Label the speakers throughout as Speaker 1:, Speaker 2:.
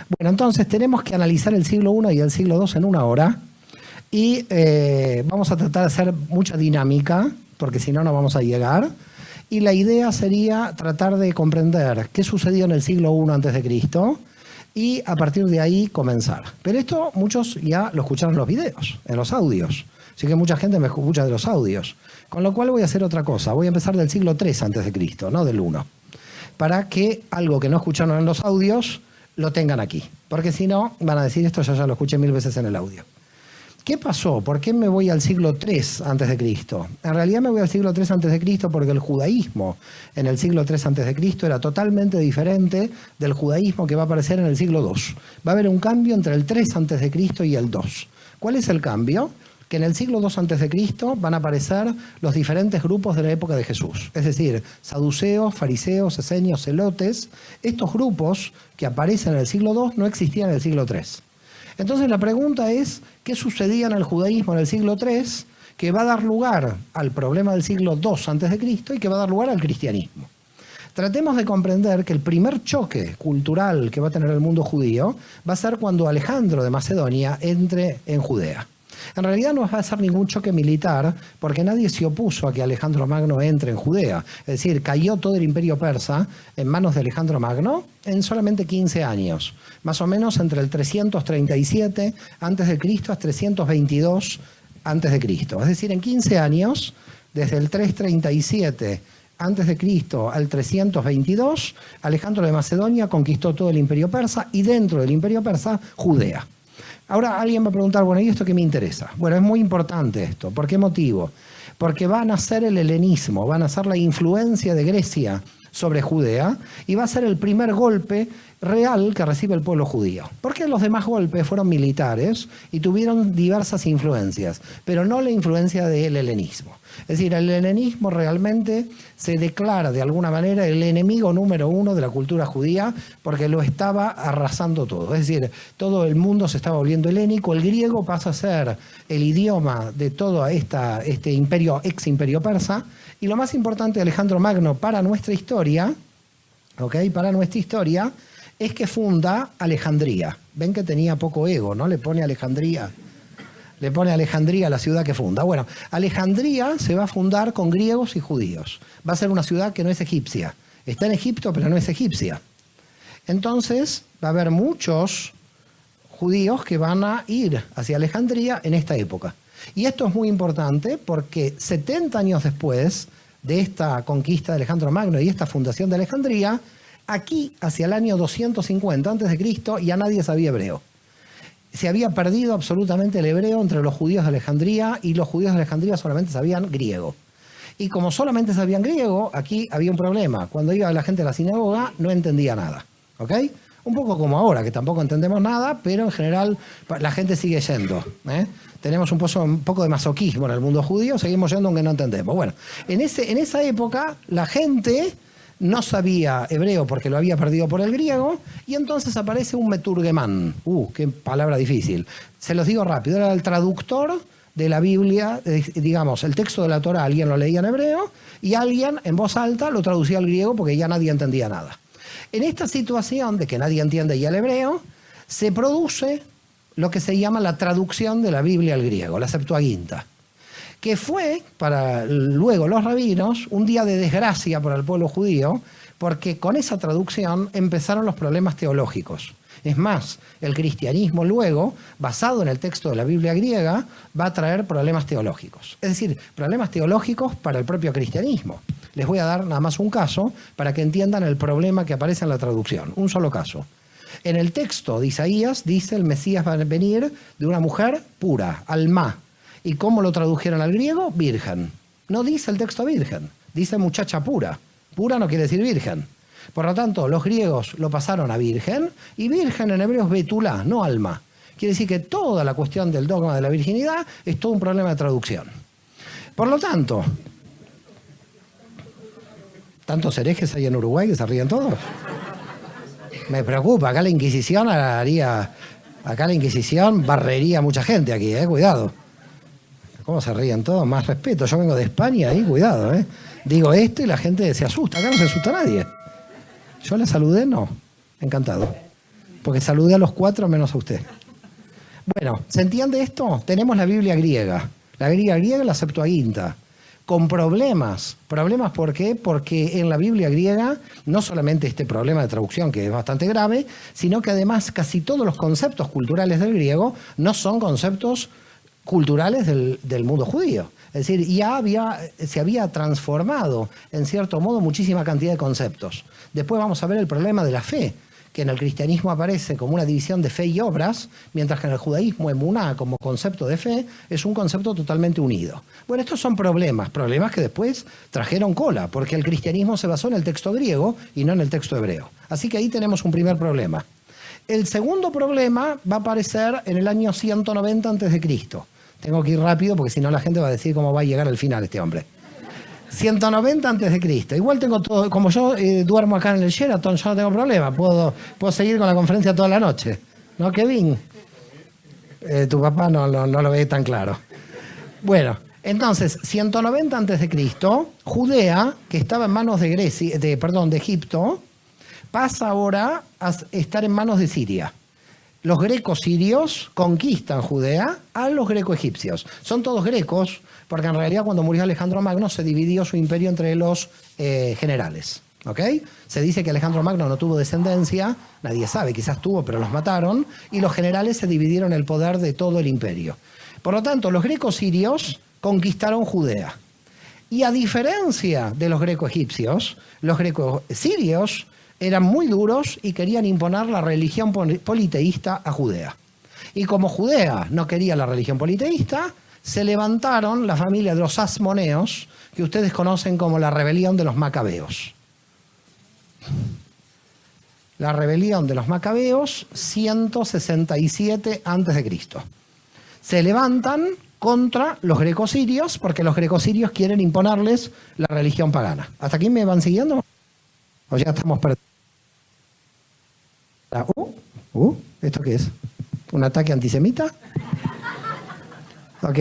Speaker 1: Bueno, entonces tenemos que analizar el siglo I y el siglo II en una hora y vamos a tratar de hacer mucha dinámica, porque si no, no vamos a llegar. Y la idea sería tratar de comprender qué sucedió en el siglo I antes de Cristo y a partir de ahí comenzar. Pero esto muchos ya lo escucharon en los videos, en los audios. Así que mucha gente me escucha de los audios. Con lo cual voy a hacer otra cosa. Voy a empezar del siglo III antes de Cristo, no del I. Para que algo que no escucharon en los audios lo tengan aquí. Porque si no, van a decir esto ya lo escuché 1000 veces en el audio. ¿Qué pasó? ¿Por qué me voy al siglo III antes de Cristo? En realidad me voy al siglo III antes de Cristo porque el judaísmo en el siglo III antes de Cristo era totalmente diferente del judaísmo que va a aparecer en el siglo II. Va a haber un cambio entre el 3 antes de Cristo y el 2. ¿Cuál es el cambio? Que en el siglo II antes de Cristo van a aparecer los diferentes grupos de la época de Jesús. Es decir, saduceos, fariseos, esenios, celotes. Estos grupos que aparecen en el siglo II no existían en el siglo III. Entonces la pregunta es, ¿qué sucedía en el judaísmo en el siglo III que va a dar lugar al problema del siglo II antes de Cristo y que va a dar lugar al cristianismo? Tratemos de comprender que el primer choque cultural que va a tener el mundo judío va a ser cuando Alejandro de Macedonia entre en Judea. En realidad no va a ser ningún choque militar porque nadie se opuso a que Alejandro Magno entre en Judea. Es decir, cayó todo el imperio persa en manos de Alejandro Magno en solamente 15 años. Más o menos entre el 337 a.C. a 322 a.C. Es decir, en 15 años, desde el 337 a.C. al 322, Alejandro de Macedonia conquistó todo el imperio persa y dentro del imperio persa, Judea. Ahora alguien va a preguntar, bueno, ¿y esto qué me interesa? Bueno, es muy importante esto. ¿Por qué motivo? Porque va a nacer el helenismo, va a nacer la influencia de Grecia sobre Judea y va a ser el primer golpe real que recibe el pueblo judío. Porque los demás golpes fueron militares y tuvieron diversas influencias, pero no la influencia del helenismo. Es decir, el helenismo realmente se declara de alguna manera el enemigo número uno de la cultura judía porque lo estaba arrasando todo. Es decir, todo el mundo se estaba volviendo helénico, el griego pasa a ser el idioma de todo este imperio, ex imperio persa, y lo más importante de Alejandro Magno para nuestra historia, para nuestra historia, es que funda Alejandría. Ven que tenía poco ego, ¿no? Le pone Alejandría a la ciudad que funda. Bueno, Alejandría se va a fundar con griegos y judíos. Va a ser una ciudad que no es egipcia. Está en Egipto, pero no es egipcia. Entonces, va a haber muchos judíos que van a ir hacia Alejandría en esta época. Y esto es muy importante porque 70 años después de esta conquista de Alejandro Magno y esta fundación de Alejandría, aquí, hacia el año 250 a.C., ya nadie sabía hebreo. Se había perdido absolutamente el hebreo entre los judíos de Alejandría y los judíos de Alejandría solamente sabían griego. Y como solamente sabían griego, aquí había un problema. Cuando iba la gente a la sinagoga no entendía nada. ¿Ok? Un poco como ahora, que tampoco entendemos nada, pero en general la gente sigue yendo. Tenemos un poco de masoquismo en el mundo judío, seguimos yendo aunque no entendemos. Bueno, en esa época la gente no sabía hebreo porque lo había perdido por el griego, y entonces aparece un meturgemán. Qué palabra difícil. Se los digo rápido, era el traductor de la Biblia, digamos, el texto de la Torá, alguien lo leía en hebreo, y alguien en voz alta lo traducía al griego porque ya nadie entendía nada. En esta situación de que nadie entiende ya el hebreo, se produce lo que se llama la traducción de la Biblia al griego, la Septuaginta, que fue para luego los rabinos un día de desgracia para el pueblo judío, porque con esa traducción empezaron los problemas teológicos. Es más, el cristianismo luego, basado en el texto de la Biblia griega, va a traer problemas teológicos. Es decir, problemas teológicos para el propio cristianismo. Les voy a dar nada más un caso para que entiendan el problema que aparece en la traducción. Un solo caso. En el texto de Isaías dice el Mesías va a venir de una mujer pura, alma. ¿Y cómo lo tradujeron al griego? Virgen. No dice el texto virgen, dice muchacha pura. Pura no quiere decir virgen. Por lo tanto, los griegos lo pasaron a virgen, y virgen en hebreo es betulá, no alma. Quiere decir que toda la cuestión del dogma de la virginidad es todo un problema de traducción. Por lo tanto, ¿tantos herejes hay en Uruguay que se ríen todos? Me preocupa, acá la Inquisición barrería a mucha gente aquí, cuidado. ¿Cómo se ríen todos? Más respeto, yo vengo de España y cuidado, Digo esto y la gente se asusta, acá no se asusta nadie. Yo la saludé, no, encantado. porque saludé a los 4 menos a usted. Bueno, ¿se entiende esto? Tenemos la Biblia griega. La Biblia griega, la Septuaginta. Con problemas. ¿Problemas por qué? Porque en la Biblia griega no solamente este problema de traducción, que es bastante grave, sino que además casi todos los conceptos culturales del griego no son conceptos culturales del mundo judío. Es decir, se había transformado en cierto modo muchísima cantidad de conceptos. Después vamos a ver el problema de la fe, que en el cristianismo aparece como una división de fe y obras, mientras que en el judaísmo, emuná, como concepto de fe, es un concepto totalmente unido. Bueno, estos son problemas que después trajeron cola, porque el cristianismo se basó en el texto griego y no en el texto hebreo. Así que ahí tenemos un primer problema. El segundo problema va a aparecer en el año 190 a.C. Tengo que ir rápido porque si no la gente va a decir cómo va a llegar al final este hombre. 190 a.C. Igual tengo todo, como yo duermo acá en el Sheraton, yo no tengo problema, puedo seguir con la conferencia toda la noche. ¿No, Kevin? Tu papá no lo ve tan claro. Bueno, entonces, 190 a.C., Judea, que estaba en manos de Egipto, pasa ahora a estar en manos de Siria. Los grecos sirios conquistan Judea a los greco-egipcios. Son todos grecos, porque en realidad cuando murió Alejandro Magno se dividió su imperio entre los generales. ¿Ok? Se dice que Alejandro Magno no tuvo descendencia, nadie sabe, quizás tuvo, pero los mataron, y los generales se dividieron el poder de todo el imperio. Por lo tanto, los grecos sirios conquistaron Judea. Y a diferencia de los greco-egipcios, los greco-sirios eran muy duros y querían imponer la religión politeísta a Judea. Y como Judea no quería la religión politeísta, se levantaron la familia de los asmoneos, que ustedes conocen como la rebelión de los macabeos. La rebelión de los macabeos, 167 a.C. Se levantan contra los grecosirios porque los grecosirios quieren imponerles la religión pagana. ¿Hasta aquí me van siguiendo? ¿O ya estamos perdiendo? ¿Esto qué es? ¿Un ataque antisemita? Ok,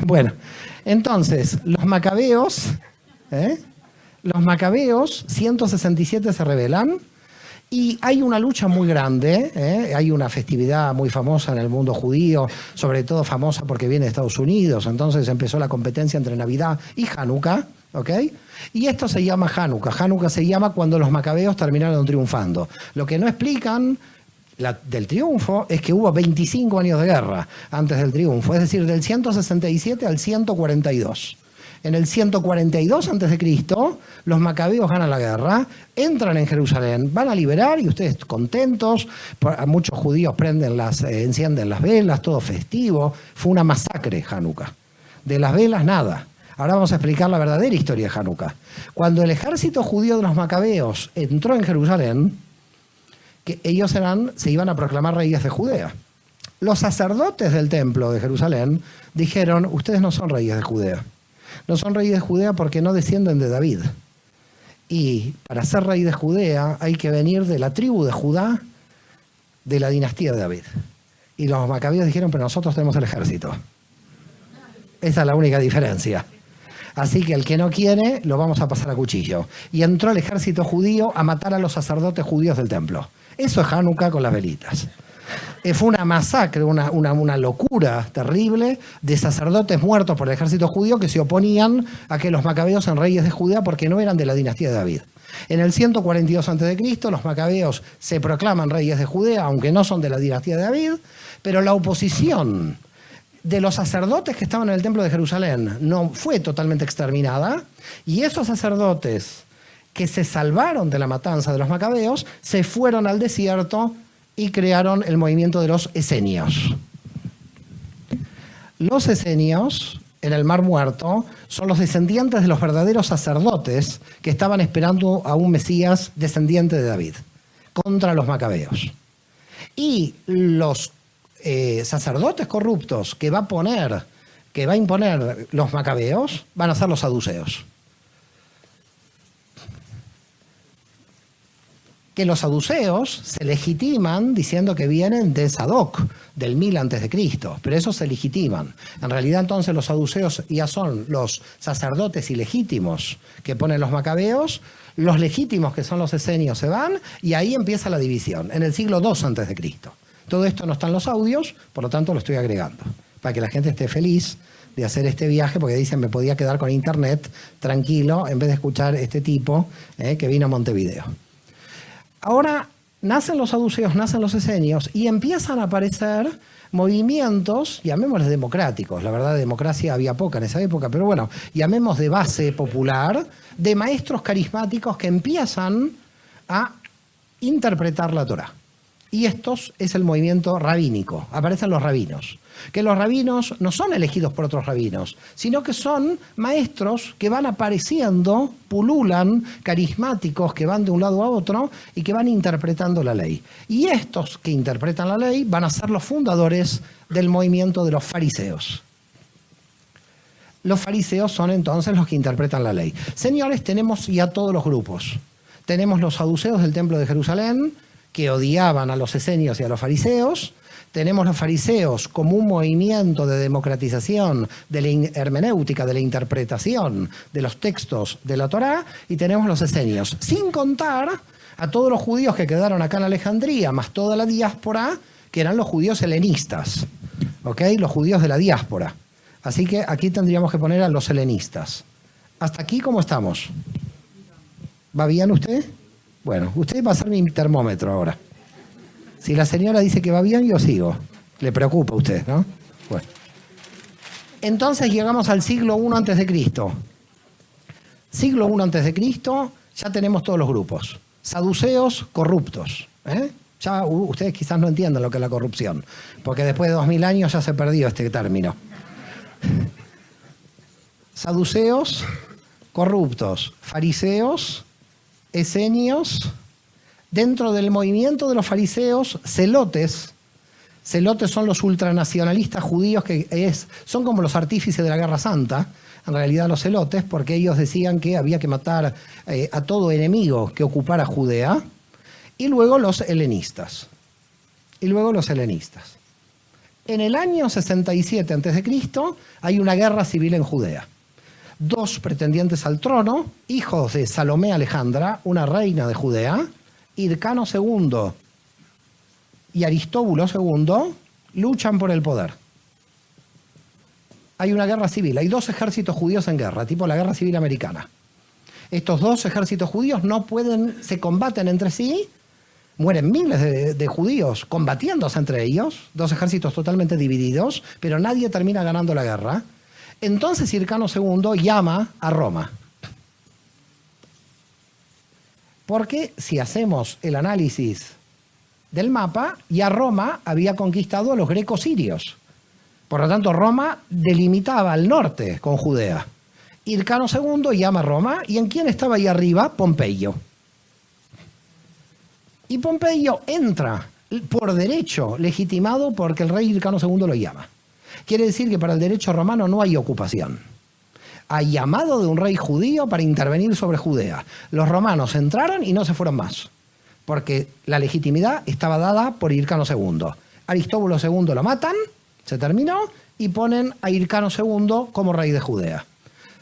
Speaker 1: bueno. Entonces, los macabeos, 167 se rebelan y hay una lucha muy grande, hay una festividad muy famosa en el mundo judío, sobre todo famosa porque viene de Estados Unidos, entonces empezó la competencia entre Navidad y Hanukkah, ¿ok? Y esto se llama Hanukkah. Hanukkah se llama cuando los macabeos terminaron triunfando. Lo que no explican del triunfo es que hubo 25 años de guerra antes del triunfo, es decir, del 167 al 142. En el 142 a.C., los macabeos ganan la guerra, entran en Jerusalén, van a liberar y ustedes contentos, muchos judíos encienden las velas, todo festivo. Fue una masacre Hanukkah. De las velas nada. Ahora vamos a explicar la verdadera historia de Hanukkah. Cuando el ejército judío de los macabeos entró en Jerusalén, que ellos se iban a proclamar reyes de Judea. Los sacerdotes del templo de Jerusalén dijeron, ustedes no son reyes de Judea. No son reyes de Judea porque no descienden de David. Y para ser rey de Judea hay que venir de la tribu de Judá, de la dinastía de David. Y los macabeos dijeron, pero nosotros tenemos el ejército. Esa es la única diferencia. Así que el que no quiere, lo vamos a pasar a cuchillo. Y entró el ejército judío a matar a los sacerdotes judíos del templo. Eso es Hanukkah con las velitas. Fue una masacre, una locura terrible de sacerdotes muertos por el ejército judío que se oponían a que los macabeos sean reyes de Judea porque no eran de la dinastía de David. En el 142 a.C., los macabeos se proclaman reyes de Judea, aunque no son de la dinastía de David, pero la oposición de los sacerdotes que estaban en el templo de Jerusalén no fue totalmente exterminada, y esos sacerdotes que se salvaron de la matanza de los macabeos se fueron al desierto y crearon el movimiento de los esenios. Los esenios, en el Mar Muerto, son los descendientes de los verdaderos sacerdotes que estaban esperando a un Mesías descendiente de David, contra los macabeos. Y los sacerdotes corruptos que va a imponer los macabeos van a ser los saduceos. que los saduceos se legitiman diciendo que vienen de Sadoc, del 1000 a.C., pero eso se legitiman. En realidad entonces los saduceos ya son los sacerdotes ilegítimos que ponen los macabeos, los legítimos que son los esenios se van y ahí empieza la división, en el siglo II a.C. Todo esto no está en los audios, por lo tanto lo estoy agregando, para que la gente esté feliz de hacer este viaje, porque dicen me podía quedar con internet tranquilo en vez de escuchar este tipo que vino a Montevideo. Ahora nacen los saduceos, nacen los esenios y empiezan a aparecer movimientos, llamémosles democráticos, la verdad de democracia había poca en esa época, pero bueno, llamemos de base popular, de maestros carismáticos que empiezan a interpretar la Torá. Y estos es el movimiento rabínico, aparecen los rabinos. Que los rabinos no son elegidos por otros rabinos, sino que son maestros que van apareciendo, pululan, carismáticos, que van de un lado a otro y que van interpretando la ley. Y estos que interpretan la ley van a ser los fundadores del movimiento de los fariseos. Los fariseos son entonces los que interpretan la ley. Señores, tenemos ya todos los grupos. Tenemos los saduceos del Templo de Jerusalén, que odiaban a los esenios y a los fariseos. Tenemos los fariseos como un movimiento de democratización de la hermenéutica, de la interpretación de los textos de la Torá, y tenemos los esenios, sin contar a todos los judíos que quedaron acá en Alejandría, más toda la diáspora, que eran los judíos helenistas, ¿ok? Los judíos de la diáspora. Así que aquí tendríamos que poner a los helenistas. ¿Hasta aquí cómo estamos? ¿Va bien usted? Bueno, usted va a ser mi termómetro ahora. Si la señora dice que va bien, yo sigo. Le preocupa a usted, ¿no? Bueno. Entonces llegamos al siglo I a.C. Siglo I a.C., ya tenemos todos los grupos. Saduceos corruptos. Ya ustedes quizás no entiendan lo que es la corrupción, porque después de 2000 años ya se perdió este término. Saduceos corruptos, fariseos, esenios. Dentro del movimiento de los fariseos, celotes. Celotes son los ultranacionalistas judíos que son como los artífices de la Guerra Santa, en realidad los celotes, porque ellos decían que había que matar a todo enemigo que ocupara Judea. Y luego los helenistas. En el año 67 a.C. hay una guerra civil en Judea. 2 pretendientes al trono, hijos de Salomé Alejandra, una reina de Judea, Hircano II y Aristóbulo II, luchan por el poder. Hay una guerra civil, hay 2 ejércitos judíos en guerra, tipo la guerra civil americana. Estos 2 ejércitos judíos se combaten entre sí, mueren miles de judíos combatiéndose entre ellos, 2 ejércitos totalmente divididos, pero nadie termina ganando la guerra. Entonces Hircano II llama a Roma. Porque si hacemos el análisis del mapa, ya Roma había conquistado a los grecos sirios. Por lo tanto, Roma delimitaba al norte con Judea. Hircano II llama a Roma, ¿y en quién estaba ahí arriba? Pompeyo. Y Pompeyo entra por derecho legitimado porque el rey Hircano II lo llama. Quiere decir que para el derecho romano no hay ocupación. Hay llamado de un rey judío para intervenir sobre Judea. Los romanos entraron y no se fueron más, porque la legitimidad estaba dada por Hircano II. Aristóbulo II lo matan, se terminó, y ponen a Hircano II como rey de Judea.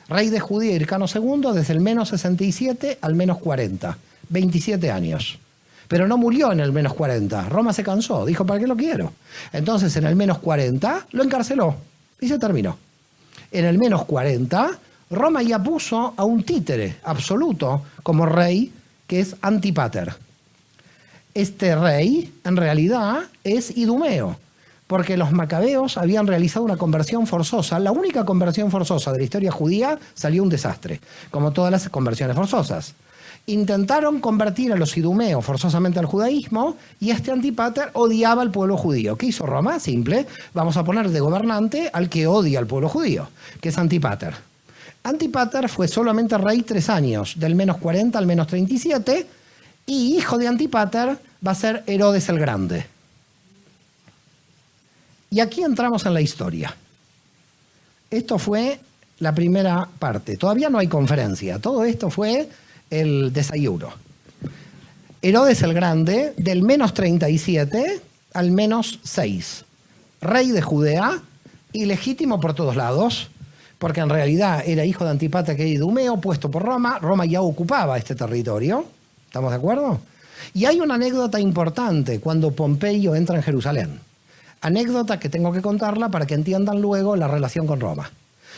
Speaker 1: Rey de Judea Hircano II desde el menos 67 al menos 40, 27 años. Pero no murió en el menos 40. Roma se cansó, dijo, ¿para qué lo quiero? Entonces en el menos 40 lo encarceló y se terminó. En el menos 40, Roma ya puso a un títere absoluto como rey, que es Antípater. Este rey, en realidad, es Idumeo, porque los macabeos habían realizado una conversión forzosa. La única conversión forzosa de la historia judía salió un desastre, como todas las conversiones forzosas. Intentaron convertir a los idumeos forzosamente al judaísmo y este Antípater odiaba al pueblo judío. ¿Qué hizo Roma? Simple, vamos a poner de gobernante al que odia al pueblo judío, que es Antípater. Antípater fue solamente rey 3 años, del menos 40 al menos 37, y hijo de Antípater va a ser Herodes el Grande. Y aquí entramos en la historia. Esto fue la primera parte. Todavía no hay conferencia. Todo esto fue el desayuno. Herodes el Grande, del menos 37 al menos 6. Rey de Judea y legítimo por todos lados, porque en realidad era hijo de Antípatra y Idumeo, puesto por Roma. Roma ya ocupaba este territorio. ¿Estamos de acuerdo? Y hay una anécdota importante cuando Pompeyo entra en Jerusalén. Anécdota que tengo que contarla para que entiendan luego la relación con Roma.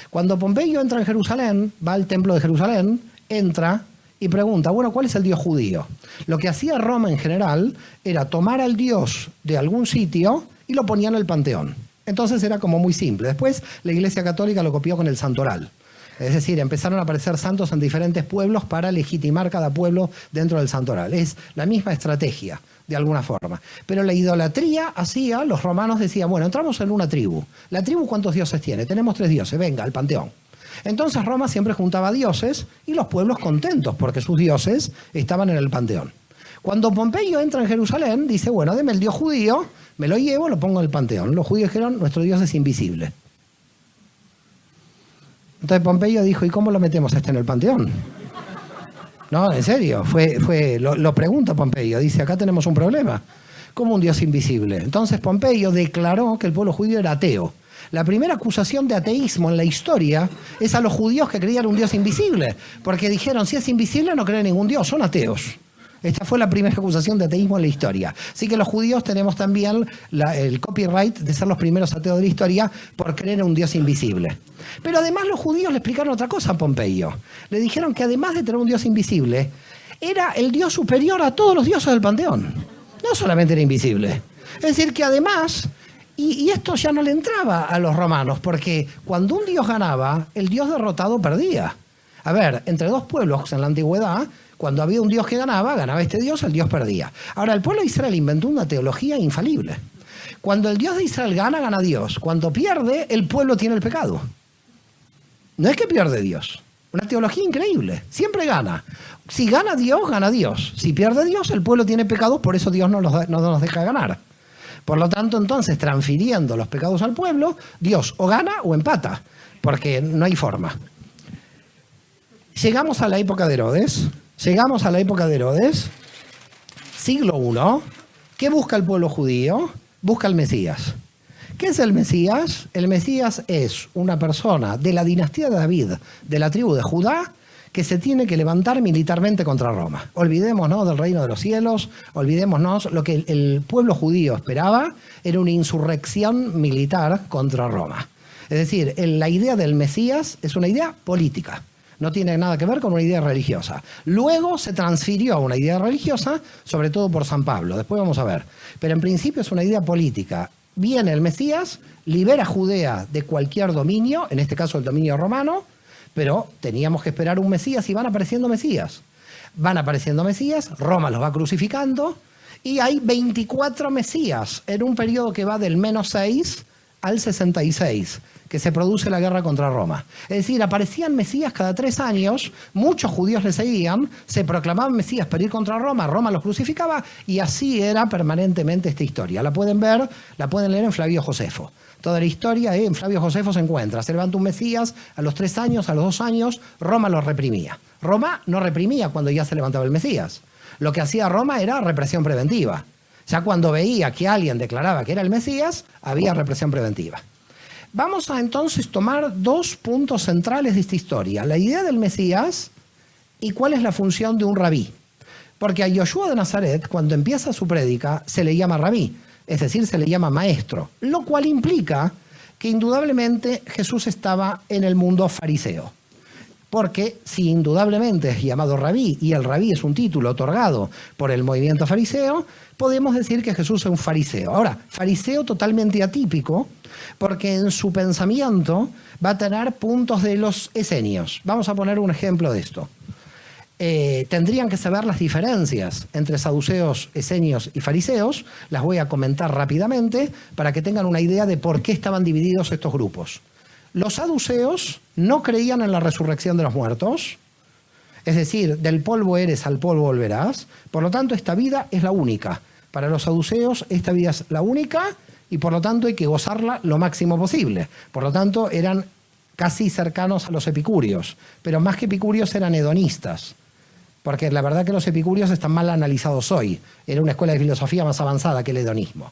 Speaker 1: Cuando Pompeyo entra en Jerusalén, va al templo de Jerusalén, entra y pregunta, bueno, ¿cuál es el dios judío? Lo que hacía Roma en general era tomar al dios de algún sitio y lo ponía en el panteón. Entonces era como muy simple. Después la Iglesia Católica lo copió con el santoral. Es decir, empezaron a aparecer santos en diferentes pueblos para legitimar cada pueblo dentro del santoral. Es la misma estrategia, de alguna forma. Pero la idolatría hacía, los romanos decían, bueno, entramos en una tribu. ¿La tribu cuántos dioses tiene? Tenemos 3 dioses, venga, al panteón. Entonces Roma siempre juntaba dioses y los pueblos contentos porque sus dioses estaban en el panteón. Cuando Pompeyo entra en Jerusalén, dice, bueno, deme el dios judío, me lo llevo, lo pongo en el panteón. Los judíos dijeron, nuestro dios es invisible. Entonces Pompeyo dijo, ¿y cómo lo metemos en el panteón? No, en serio, lo pregunta Pompeyo, dice, acá tenemos un problema. ¿Cómo un dios invisible? Entonces Pompeyo declaró que el pueblo judío era ateo. La primera acusación de ateísmo en la historia es a los judíos que creían un dios invisible, porque dijeron, si es invisible no creen ningún dios, son ateos. Esta fue la primera acusación de ateísmo en la historia. Así que los judíos tenemos también el copyright de ser los primeros ateos de la historia por creer en un dios invisible. Pero además los judíos le explicaron otra cosa a Pompeyo. Le dijeron que además de tener un dios invisible, era el dios superior a todos los dioses del panteón. No solamente era invisible. Es decir, que además... Y esto ya no le entraba a los romanos, porque cuando un dios ganaba, el dios derrotado perdía. A ver, entre dos pueblos en la antigüedad, cuando había un dios que ganaba este dios, el dios perdía. Ahora, el pueblo de Israel inventó una teología infalible. Cuando el dios de Israel gana, gana Dios. Cuando pierde, el pueblo tiene el pecado. No es que pierde Dios. Una teología increíble. Siempre gana. Si gana Dios, gana Dios. Si pierde Dios, el pueblo tiene pecados, por eso Dios no nos deja ganar. Por lo tanto, entonces, transfiriendo los pecados al pueblo, Dios o gana o empata, porque no hay forma. Llegamos a la época de Herodes. Siglo I. ¿Qué busca el pueblo judío? Busca el Mesías. ¿Qué es el Mesías? El Mesías es una persona de la dinastía de David, de la tribu de Judá, que se tiene que levantar militarmente contra Roma. Olvidémonos del reino de los cielos, olvidémonos lo que el pueblo judío esperaba, era una insurrección militar contra Roma. Es decir, la idea del Mesías es una idea política, no tiene nada que ver con una idea religiosa. Luego se transfirió a una idea religiosa, sobre todo por San Pablo, después vamos a ver. Pero en principio es una idea política. Viene el Mesías, libera a Judea de cualquier dominio, en este caso el dominio romano, pero teníamos que esperar un Mesías y van apareciendo Mesías. Roma los va crucificando y hay 24 Mesías en un periodo que va del menos 6 al 66, que se produce la guerra contra Roma. Es decir, aparecían Mesías cada 3 años, muchos judíos le seguían, se proclamaban Mesías para ir contra Roma, Roma los crucificaba y así era permanentemente esta historia. La pueden ver, la pueden leer en Flavio Josefo. Toda la historia en Flavio Josefo se encuentra. Se levanta un Mesías a los 3 años, a los 2 años, Roma los reprimía. Roma no reprimía cuando ya se levantaba el Mesías. Lo que hacía Roma era represión preventiva. Ya cuando veía que alguien declaraba que era el Mesías, había represión preventiva. Vamos a entonces tomar 2 puntos centrales de esta historia. La idea del Mesías y cuál es la función de un rabí. Porque a Yoshua de Nazaret, cuando empieza su prédica, se le llama rabí. Es decir, se le llama maestro, lo cual implica que indudablemente Jesús estaba en el mundo fariseo. Porque si indudablemente es llamado rabí, y el rabí es un título otorgado por el movimiento fariseo, podemos decir que Jesús es un fariseo. Ahora, fariseo totalmente atípico, porque en su pensamiento va a tener puntos de los esenios. Vamos a poner un ejemplo de esto. Tendrían que saber las diferencias entre saduceos, esenios y fariseos. Las voy a comentar rápidamente para que tengan una idea de por qué estaban divididos estos grupos. Los saduceos no creían en la resurrección de los muertos, es decir, del polvo eres, al polvo volverás. Por lo tanto, esta vida es la única. Para los saduceos, esta vida es la única y por lo tanto hay que gozarla lo máximo posible. Por lo tanto, eran casi cercanos a los epicúreos, pero más que epicúreos eran hedonistas. porque la verdad que los epicúreos están mal analizados hoy. Era una escuela de filosofía más avanzada que el hedonismo.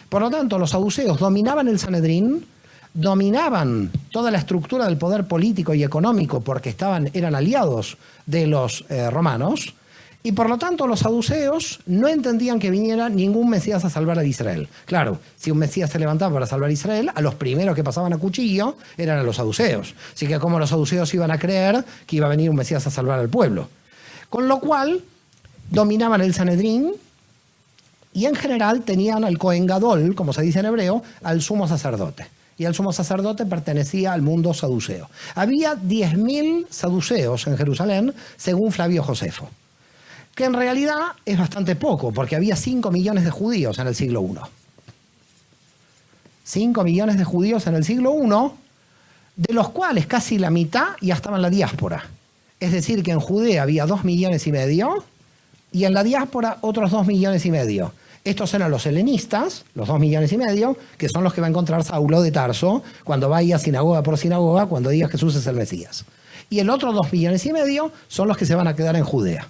Speaker 1: Por lo tanto, los saduceos dominaban el Sanedrín, dominaban toda la estructura del poder político y económico porque eran aliados de los romanos, y por lo tanto los saduceos no entendían que viniera ningún Mesías a salvar a Israel. Claro, si un Mesías se levantaba para salvar a Israel, a los primeros que pasaban a cuchillo eran a los saduceos. Así que ¿cómo los saduceos iban a creer que iba a venir un Mesías a salvar al pueblo? Con lo cual, dominaban el Sanedrín y en general tenían al Cohen Gadol, como se dice en hebreo, al sumo sacerdote. Y el sumo sacerdote pertenecía al mundo saduceo. Había 10.000 saduceos en Jerusalén, según Flavio Josefo, que en realidad es bastante poco, porque había 5 millones de judíos en el siglo I. 5 millones de judíos en el siglo I, de los cuales casi la mitad ya estaba en la diáspora. Es decir, que en Judea había 2,5 millones y en la diáspora otros 2,5 millones. Estos eran los helenistas, los 2,5 millones, que son los que va a encontrar Saulo de Tarso cuando vaya sinagoga por sinagoga, cuando diga Jesús es el Mesías. Y el otro 2,5 millones son los que se van a quedar en Judea.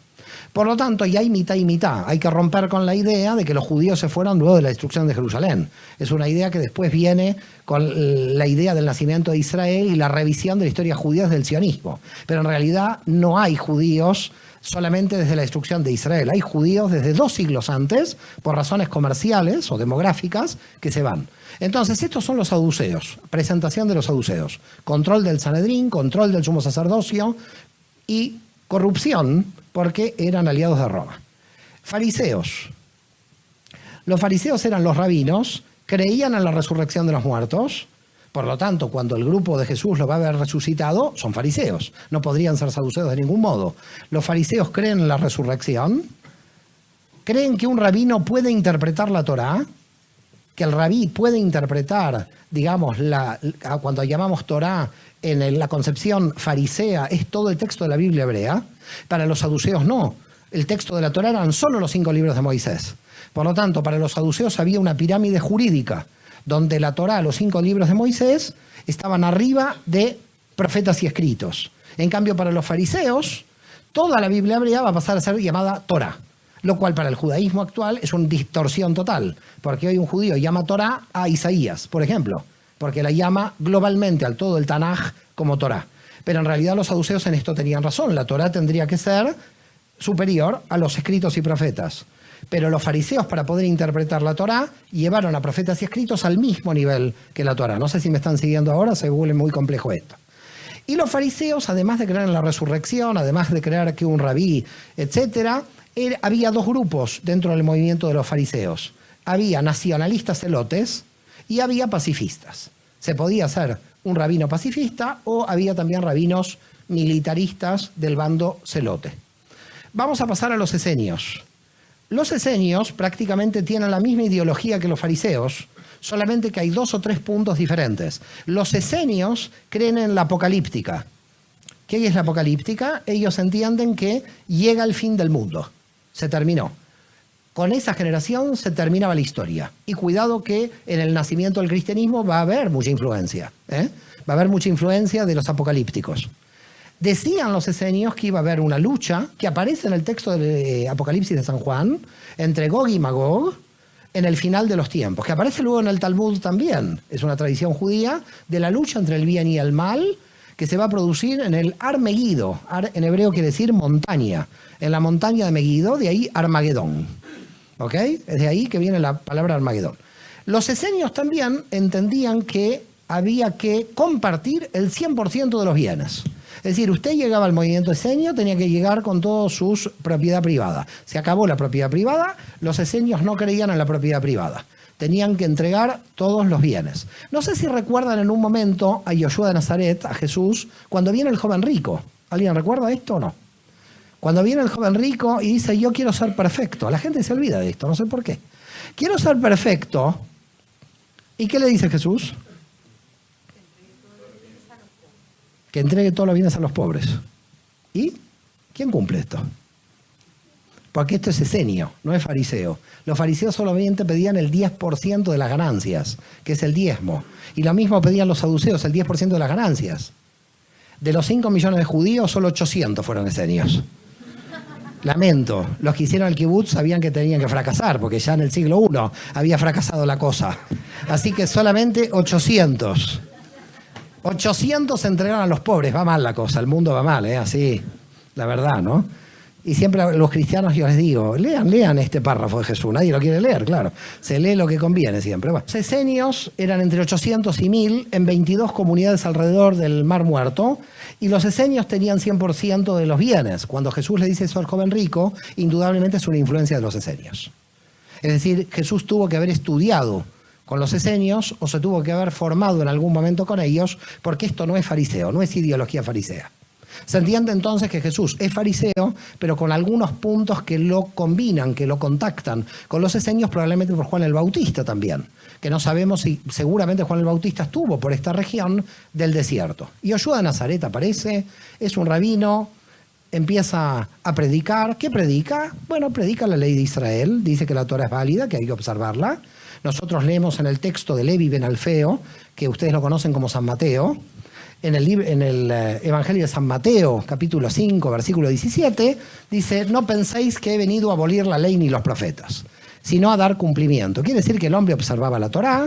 Speaker 1: Por lo tanto, ya hay mitad y mitad. Hay que romper con la idea de que los judíos se fueron luego de la destrucción de Jerusalén. Es una idea que después viene con la idea del nacimiento de Israel y la revisión de la historia judía del sionismo. Pero en realidad no hay judíos solamente desde la destrucción de Israel. Hay judíos desde 2 siglos antes, por razones comerciales o demográficas, que se van. Entonces, estos son los saduceos. Presentación de los saduceos. Control del Sanedrín, control del sumo sacerdocio y corrupción, porque eran aliados de Roma. Fariseos. Los fariseos eran los rabinos, creían en la resurrección de los muertos. Por lo tanto, cuando el grupo de Jesús lo va a haber resucitado, son fariseos. No podrían ser saduceos de ningún modo. Los fariseos creen en la resurrección, creen que un rabino puede interpretar la Torá, que el rabí puede interpretar, digamos, cuando llamamos Torá, en la concepción farisea, es todo el texto de la Biblia hebrea. Para los saduceos no. El texto de la Torá eran solo los 5 libros de Moisés. Por lo tanto, para los saduceos había una pirámide jurídica, donde la Torá, los 5 libros de Moisés, estaban arriba de profetas y escritos. En cambio, para los fariseos, toda la Biblia hebrea va a pasar a ser llamada Torá, lo cual para el judaísmo actual es una distorsión total, porque hoy un judío llama Torá a Isaías, por ejemplo, porque la llama globalmente al todo el Tanaj como Torá. Pero en realidad los saduceos en esto tenían razón. La Torá tendría que ser superior a los escritos y profetas. Pero los fariseos, para poder interpretar la Torá, llevaron a profetas y escritos al mismo nivel que la Torá. No sé si me están siguiendo ahora, se vuelve muy complejo esto. Y los fariseos, además de creer en la resurrección, además de creer que un rabí, etc., había 2 grupos dentro del movimiento de los fariseos. Había nacionalistas celotes y había pacifistas. Se podía ser un rabino pacifista o había también rabinos militaristas del bando celote. Vamos a pasar a los esenios. Los esenios prácticamente tienen la misma ideología que los fariseos, solamente que hay 2 o 3 puntos diferentes. Los esenios creen en la apocalíptica. ¿Qué es la apocalíptica? Ellos entienden que llega el fin del mundo. Se terminó. Con esa generación se terminaba la historia. Y cuidado que en el nacimiento del cristianismo va a haber mucha influencia. Va a haber mucha influencia de los apocalípticos. Decían los esenios que iba a haber una lucha, que aparece en el texto del Apocalipsis de San Juan, entre Gog y Magog, en el final de los tiempos, que aparece luego en el Talmud también. Es una tradición judía de la lucha entre el bien y el mal, que se va a producir en el Har Megido. Ar en hebreo quiere decir montaña. En la montaña de Megido, de ahí Armagedón. ¿Ok? Es de ahí que viene la palabra Armagedón. Los esenios también entendían que había que compartir el 100% de los bienes. Es decir, usted llegaba al movimiento esenio, tenía que llegar con toda su propiedad privada. Se acabó la propiedad privada, los esenios no creían en la propiedad privada. Tenían que entregar todos los bienes. No sé si recuerdan en un momento a Yoshua de Nazaret, a Jesús, cuando viene el joven rico. ¿Alguien recuerda esto o no? Cuando viene el joven rico y dice, yo quiero ser perfecto. La gente se olvida de esto, no sé por qué. Quiero ser perfecto. ¿Y qué le dice Jesús? Que entregue todos los bienes a los pobres. ¿Y quién cumple esto? Porque esto es esenio, no es fariseo. Los fariseos solamente pedían el 10% de las ganancias, que es el diezmo. Y lo mismo pedían los saduceos, el 10% de las ganancias. De los 5 millones de judíos, solo 800 fueron esenios. Lamento, los que hicieron el kibutz sabían que tenían que fracasar, porque ya en el siglo I había fracasado la cosa. Así que solamente 800. 800 se entregaron a los pobres. Va mal la cosa, el mundo va mal, así, la verdad, ¿no? Y siempre los cristianos yo les digo, lean este párrafo de Jesús. Nadie lo quiere leer, claro. Se lee lo que conviene siempre. Bueno, los esenios eran entre 800 y 1000 en 22 comunidades alrededor del Mar Muerto. Y los esenios tenían 100% de los bienes. Cuando Jesús le dice eso al joven rico, indudablemente es una influencia de los esenios. Es decir, Jesús tuvo que haber estudiado con los esenios o se tuvo que haber formado en algún momento con ellos, porque esto no es fariseo, no es ideología farisea. Se entiende entonces que Jesús es fariseo, pero con algunos puntos que lo combinan, que lo contactan con los esenios, probablemente por Juan el Bautista también, que no sabemos si seguramente Juan el Bautista estuvo por esta región del desierto. Y Yoshua de Nazaret aparece, es un rabino, empieza a predicar. ¿Qué predica? Bueno, predica la ley de Israel, dice que la Torah es válida, que hay que observarla. Nosotros leemos en el texto de Levi ben Alfeo, que ustedes lo conocen como San Mateo, en el Evangelio de San Mateo, capítulo 5, versículo 17, dice, no penséis que he venido a abolir la ley ni los profetas, sino a dar cumplimiento. Quiere decir que el hombre observaba la Torá,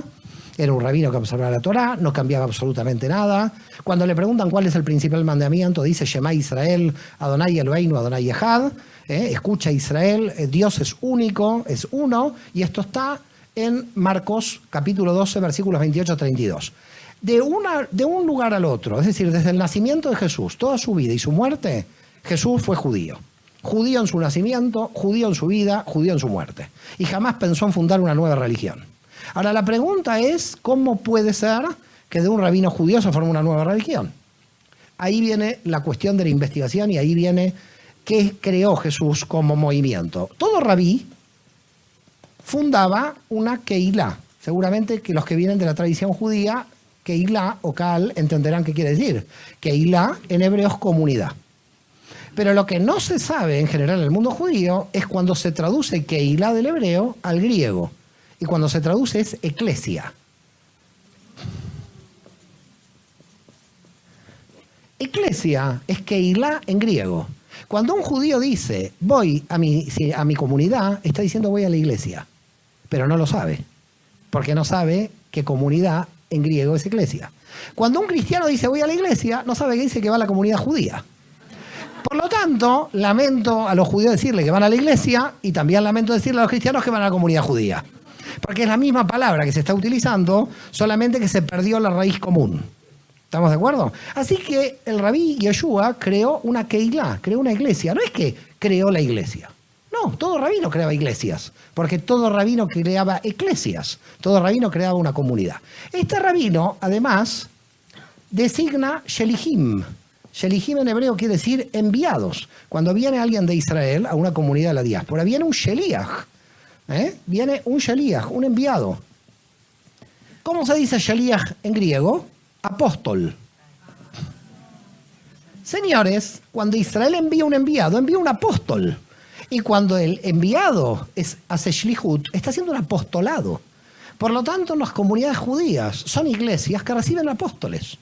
Speaker 1: era un rabino que observaba la Torá, no cambiaba absolutamente nada. Cuando le preguntan cuál es el principal mandamiento, dice, Shema Israel, Adonai Eloheinu, Adonai Echad, escucha Israel, Dios es único, es uno, y esto está en Marcos, capítulo 12, versículos 28 a 32. De un lugar al otro, es decir, desde el nacimiento de Jesús, toda su vida y su muerte, Jesús fue judío. Judío en su nacimiento, judío en su vida, judío en su muerte. Y jamás pensó en fundar una nueva religión. Ahora, la pregunta es, ¿cómo puede ser que de un rabino judío se forme una nueva religión? Ahí viene la cuestión de la investigación y ahí viene qué creó Jesús como movimiento. Todo rabí fundaba una Keilah. Seguramente que los que vienen de la tradición judía, Keilah o Kal entenderán qué quiere decir. Keilah en hebreo es comunidad. Pero lo que no se sabe en general en el mundo judío es cuando se traduce Keilah del hebreo al griego. Y cuando se traduce es eclesia. Eclesia es Keilah en griego. Cuando un judío dice voy a mi comunidad, está diciendo voy a la iglesia. Pero no lo sabe. Porque no sabe que comunidad en griego es eclesia. Cuando un cristiano dice voy a la iglesia, no sabe que dice que va a la comunidad judía. Por lo tanto, lamento a los judíos decirle que van a la iglesia y también lamento decirle a los cristianos que van a la comunidad judía. Porque es la misma palabra que se está utilizando, solamente que se perdió la raíz común. ¿Estamos de acuerdo? Así que el rabí Yoshua creó una Keilah, creó una iglesia. No es que creó la iglesia. No, todo rabino creaba iglesias, porque todo rabino creaba eclesias, todo rabino creaba una comunidad. Este rabino, además, designa Shelihim. Shelihim en hebreo quiere decir enviados. Cuando viene alguien de Israel a una comunidad de la diáspora, viene un Sheliach. Viene un Sheliach, un enviado. ¿Cómo se dice Sheliach en griego? Apóstol. Señores, cuando Israel envía un enviado, envía un apóstol. Y cuando el enviado hace Shlihut, está haciendo un apostolado. Por lo tanto, las comunidades judías son iglesias que reciben apóstoles.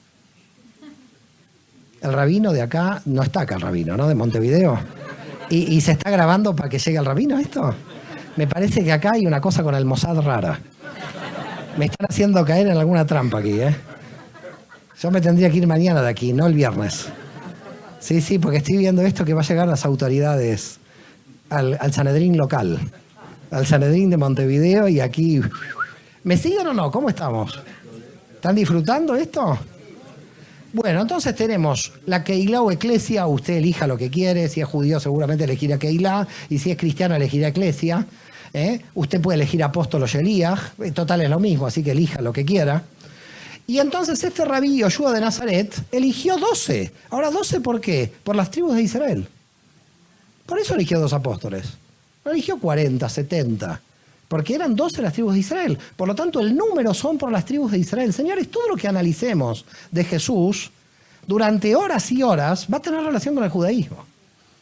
Speaker 1: El rabino de acá, no está acá el rabino, ¿no? De Montevideo. ¿Y se está grabando para que llegue el rabino esto? Me parece que acá hay una cosa con el Mossad rara. Me están haciendo caer en alguna trampa aquí, Yo me tendría que ir mañana de aquí, no el viernes. Sí, porque estoy viendo esto que va a llegar las autoridades al Sanedrín local, al Sanedrín de Montevideo y aquí... ¿Me siguen o no? ¿Cómo estamos? ¿Están disfrutando esto? Bueno, entonces tenemos la Keilah o eclesia, usted elija lo que quiere, si es judío seguramente elegirá Keilah, y si es cristiano elegirá eclesia. Usted puede elegir apóstol o Sheliach, total es lo mismo, así que elija lo que quiera. Y entonces este rabí Yoshua de Nazaret eligió 12. Ahora, 12 ¿por qué? Por las tribus de Israel. Por eso eligió 2 apóstoles. No eligió 40, 70. Porque eran 12 las tribus de Israel. Por lo tanto, el número son por las tribus de Israel. Señores, todo lo que analicemos de Jesús durante horas y horas va a tener relación con el judaísmo.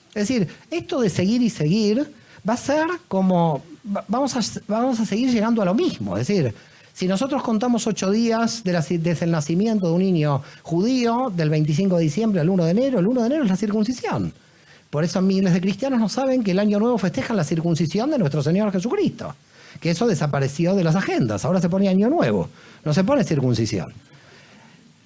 Speaker 1: Es decir, esto de seguir y seguir va a ser como... Vamos a seguir llegando a lo mismo. Es decir, si nosotros contamos 8 días desde el nacimiento de un niño judío, del 25 de diciembre al 1 de enero, el 1 de enero es la circuncisión. Por eso miles de cristianos no saben que el Año Nuevo festejan la circuncisión de nuestro Señor Jesucristo. Que eso desapareció de las agendas. Ahora se pone Año Nuevo, no se pone circuncisión.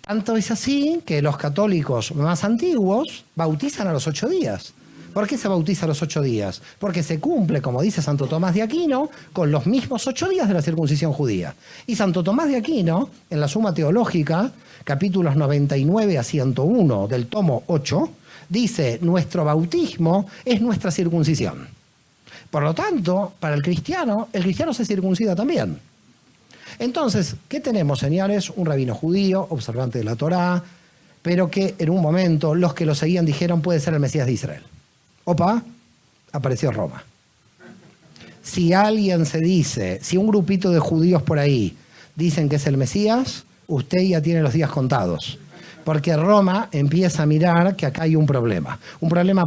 Speaker 1: Tanto es así que los católicos más antiguos bautizan a los 8 días. ¿Por qué se bautiza a los 8 días? Porque se cumple, como dice Santo Tomás de Aquino, con los mismos 8 días de la circuncisión judía. Y Santo Tomás de Aquino, en la Suma Teológica, capítulos 99 a 101 del tomo 8, dice, nuestro bautismo es nuestra circuncisión. Por lo tanto, para el cristiano se circuncida también. Entonces, ¿qué tenemos, señores? Un rabino judío, observante de la Torá, pero que en un momento los que lo seguían dijeron puede ser el Mesías de Israel. Opa, apareció Roma. Si alguien se dice, si un grupito de judíos por ahí dicen que es el Mesías, usted ya tiene los días contados. Porque Roma empieza a mirar que acá hay un problema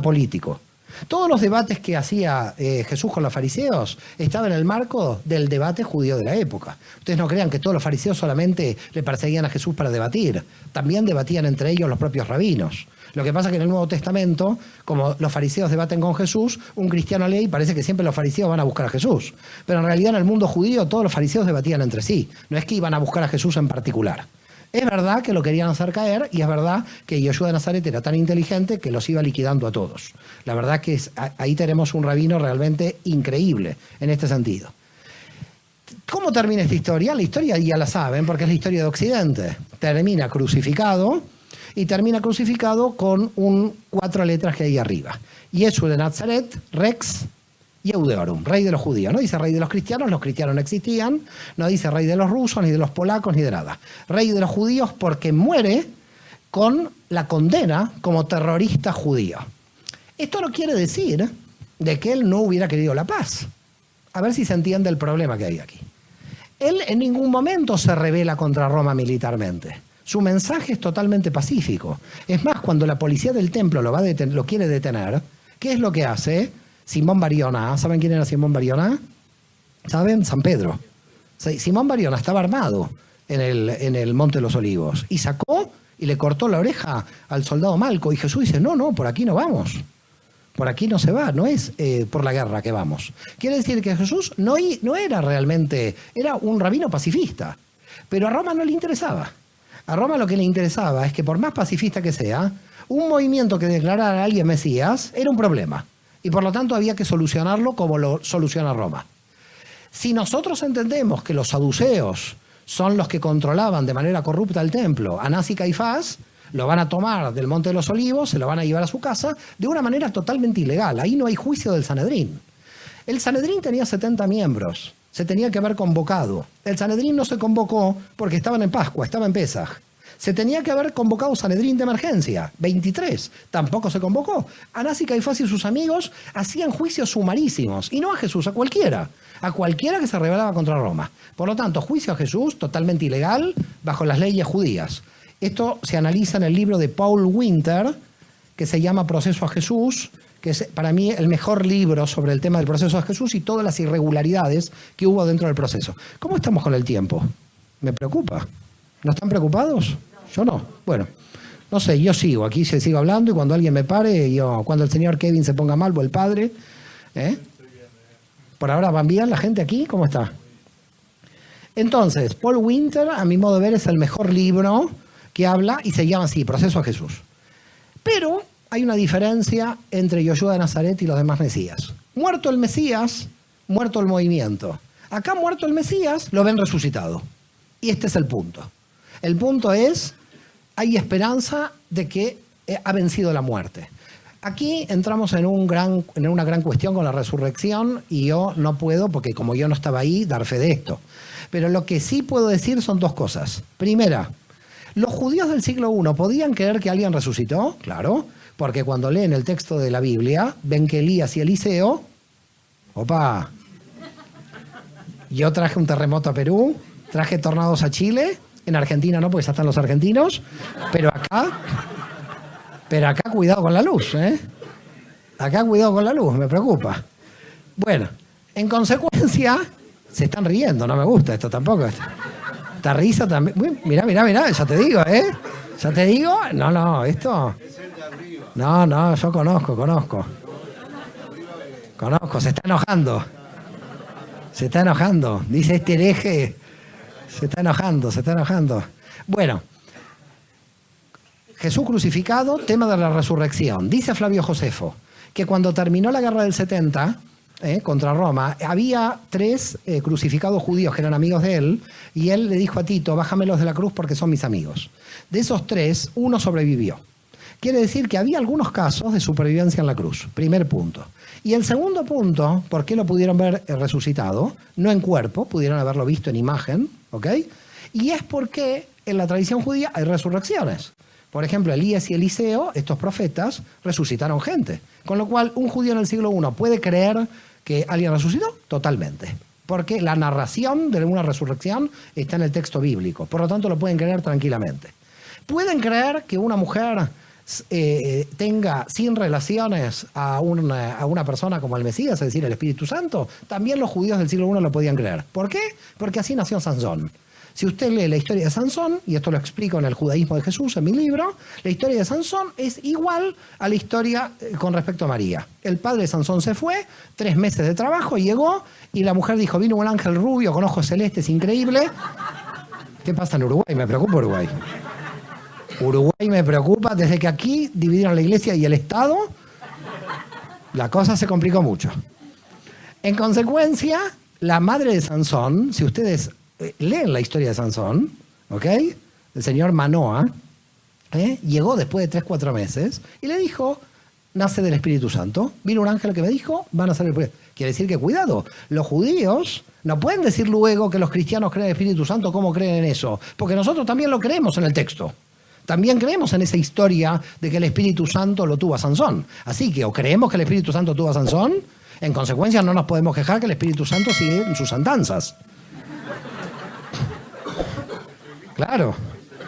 Speaker 1: político. Todos los debates que hacía Jesús con los fariseos estaban en el marco del debate judío de la época. Ustedes no crean que todos los fariseos solamente le perseguían a Jesús para debatir. También debatían entre ellos los propios rabinos. Lo que pasa es que en el Nuevo Testamento, como los fariseos debaten con Jesús, un cristiano lee y parece que siempre los fariseos van a buscar a Jesús. Pero en realidad en el mundo judío todos los fariseos debatían entre sí. No es que iban a buscar a Jesús en particular. Es verdad que lo querían hacer caer y es verdad que Yoshua de Nazaret era tan inteligente que los iba liquidando a todos. La verdad que ahí tenemos un rabino realmente increíble en este sentido. ¿Cómo termina esta historia? La historia ya la saben porque es la historia de Occidente. Termina crucificado y termina crucificado con 4 letras que hay arriba. Yeshua de Nazaret, Rex Yehudeorum, rey de los judíos. No dice rey de los cristianos no existían. No dice rey de los rusos, ni de los polacos, ni de nada. Rey de los judíos porque muere con la condena como terrorista judío. Esto no quiere decir de que él no hubiera querido la paz. A ver si se entiende el problema que hay aquí. Él en ningún momento se rebela contra Roma militarmente. Su mensaje es totalmente pacífico. Es más, cuando la policía del templo lo quiere detener, ¿qué es lo que hace? Simón Bariona, ¿saben quién era Simón Bariona? ¿Saben? San Pedro. Simón Bariona estaba armado en el Monte de los Olivos y sacó y le cortó la oreja al soldado Malco y Jesús dice, no, por aquí no vamos. Por aquí no se va, no es por la guerra que vamos. Quiere decir que Jesús no era realmente, era un rabino pacifista, pero a Roma no le interesaba. A Roma lo que le interesaba es que por más pacifista que sea, un movimiento que declarara a alguien Mesías era un problema. Y por lo tanto había que solucionarlo como lo soluciona Roma. Si nosotros entendemos que los saduceos son los que controlaban de manera corrupta el templo, Anás y Caifás lo van a tomar del Monte de los Olivos, se lo van a llevar a su casa de una manera totalmente ilegal. Ahí no hay juicio del Sanedrín. El Sanedrín tenía 70 miembros, se tenía que haber convocado. El Sanedrín no se convocó porque estaban en Pascua, estaba en Pesaj. Se tenía que haber convocado Sanedrín de emergencia, 23, tampoco se convocó. Anás y Caifás y sus amigos hacían juicios sumarísimos, y no a Jesús, a cualquiera que se rebelaba contra Roma. Por lo tanto, juicio a Jesús totalmente ilegal bajo las leyes judías. Esto se analiza en el libro de Paul Winter, que se llama Proceso a Jesús, que es para mí el mejor libro sobre el tema del proceso a Jesús y todas las irregularidades que hubo dentro del proceso. ¿Cómo estamos con el tiempo? Me preocupa. ¿No están preocupados? Yo no. Bueno, no sé, yo sigo. Aquí se sigo hablando y cuando alguien me pare, cuando el señor Kevin se ponga mal o el padre. Por ahora van bien la gente aquí. ¿Cómo está? Entonces, Paul Winter, a mi modo de ver, es el mejor libro que habla y se llama así, Proceso a Jesús. Pero hay una diferencia entre Yoshua de Nazaret y los demás Mesías. Muerto el Mesías, muerto el movimiento. Acá muerto el Mesías, lo ven resucitado. Y este es el punto. El punto es, hay esperanza de que ha vencido la muerte. Aquí entramos en una gran cuestión con la resurrección y yo no puedo, porque como yo no estaba ahí, dar fe de esto. Pero lo que sí puedo decir son 2 cosas. Primera, ¿los judíos del siglo I podían creer que alguien resucitó? Claro, porque cuando leen el texto de la Biblia, ven que Elías y Eliseo... ¡Opa! Yo traje un terremoto a Perú, traje tornados a Chile... En Argentina no, porque ya están los argentinos. Pero acá cuidado con la luz, ¿eh? Acá cuidado con la luz, me preocupa. Bueno, en consecuencia, se están riendo, no me gusta esto tampoco. Esta risa también. Uy, mirá, ya te digo, ¿eh? Ya te digo. No, esto. No, yo conozco. Conozco, se está enojando. Dice este hereje. Se está enojando. Bueno. Jesús crucificado, tema de la resurrección. Dice Flavio Josefo que cuando terminó la guerra del 70 contra Roma, había 3 crucificados judíos que eran amigos de él, y él le dijo a Tito, bájamelos de la cruz porque son mis amigos. De esos 3, uno sobrevivió. Quiere decir que había algunos casos de supervivencia en la cruz, primer punto. Y el segundo punto, ¿por qué lo pudieron ver resucitado? No en cuerpo, pudieron haberlo visto en imagen, ¿ok? Y es porque en la tradición judía hay resurrecciones. Por ejemplo, Elías y Eliseo, estos profetas, resucitaron gente. Con lo cual, un judío en el siglo I puede creer que alguien resucitó totalmente. Porque la narración de una resurrección está en el texto bíblico. Por lo tanto, lo pueden creer tranquilamente. Pueden creer que una mujer tenga sin relaciones a una persona como el Mesías, es decir, el Espíritu Santo. También los judíos del siglo I lo podían creer. ¿Por qué? Porque así nació Sansón. Si usted lee la historia de Sansón, y esto lo explico en el Judaísmo de Jesús, en mi libro, la historia de Sansón es igual a la historia con respecto a María. El padre de Sansón se fue, 3 meses de trabajo, llegó, y la mujer dijo, vino un ángel rubio con ojos celestes, increíble. ¿Qué pasa en Uruguay? Me preocupa Uruguay. Uruguay me preocupa, desde que aquí dividieron la iglesia y el Estado, la cosa se complicó mucho. En consecuencia, la madre de Sansón, si ustedes leen la historia de Sansón, ¿ok? El señor Manoa llegó después de 3-4 meses y le dijo, nace del Espíritu Santo. Vino un ángel que me dijo, van a ser el... Quiere decir que cuidado, los judíos no pueden decir luego que los cristianos creen en el Espíritu Santo, ¿cómo creen en eso? Porque nosotros también lo creemos en el texto. También creemos en esa historia de que el Espíritu Santo lo tuvo a Sansón. Así que o creemos que el Espíritu Santo tuvo a Sansón, en consecuencia no nos podemos quejar que el Espíritu Santo sigue en sus andanzas. Claro.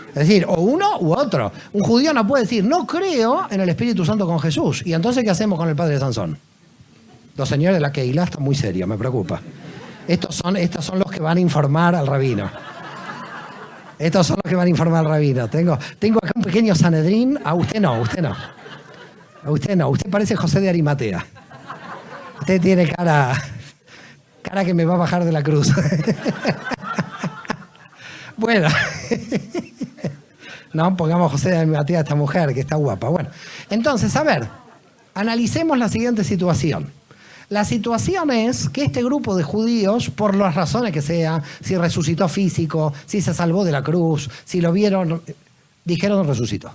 Speaker 1: Es decir, o uno u otro. Un judío no puede decir, no creo en el Espíritu Santo con Jesús. ¿Y entonces qué hacemos con el padre de Sansón? Los señores de la Keilah están muy serios, me preocupa. Estos son los que van a informar al rabino. Tengo acá un pequeño Sanedrín. A usted no. Usted parece José de Arimatea. Usted tiene cara que me va a bajar de la cruz. Bueno, no pongamos José de Arimatea a esta mujer que está guapa. Bueno, entonces, a ver, analicemos la siguiente situación. La situación es que este grupo de judíos, por las razones que sea, si resucitó físico, si se salvó de la cruz, si lo vieron, dijeron resucitó.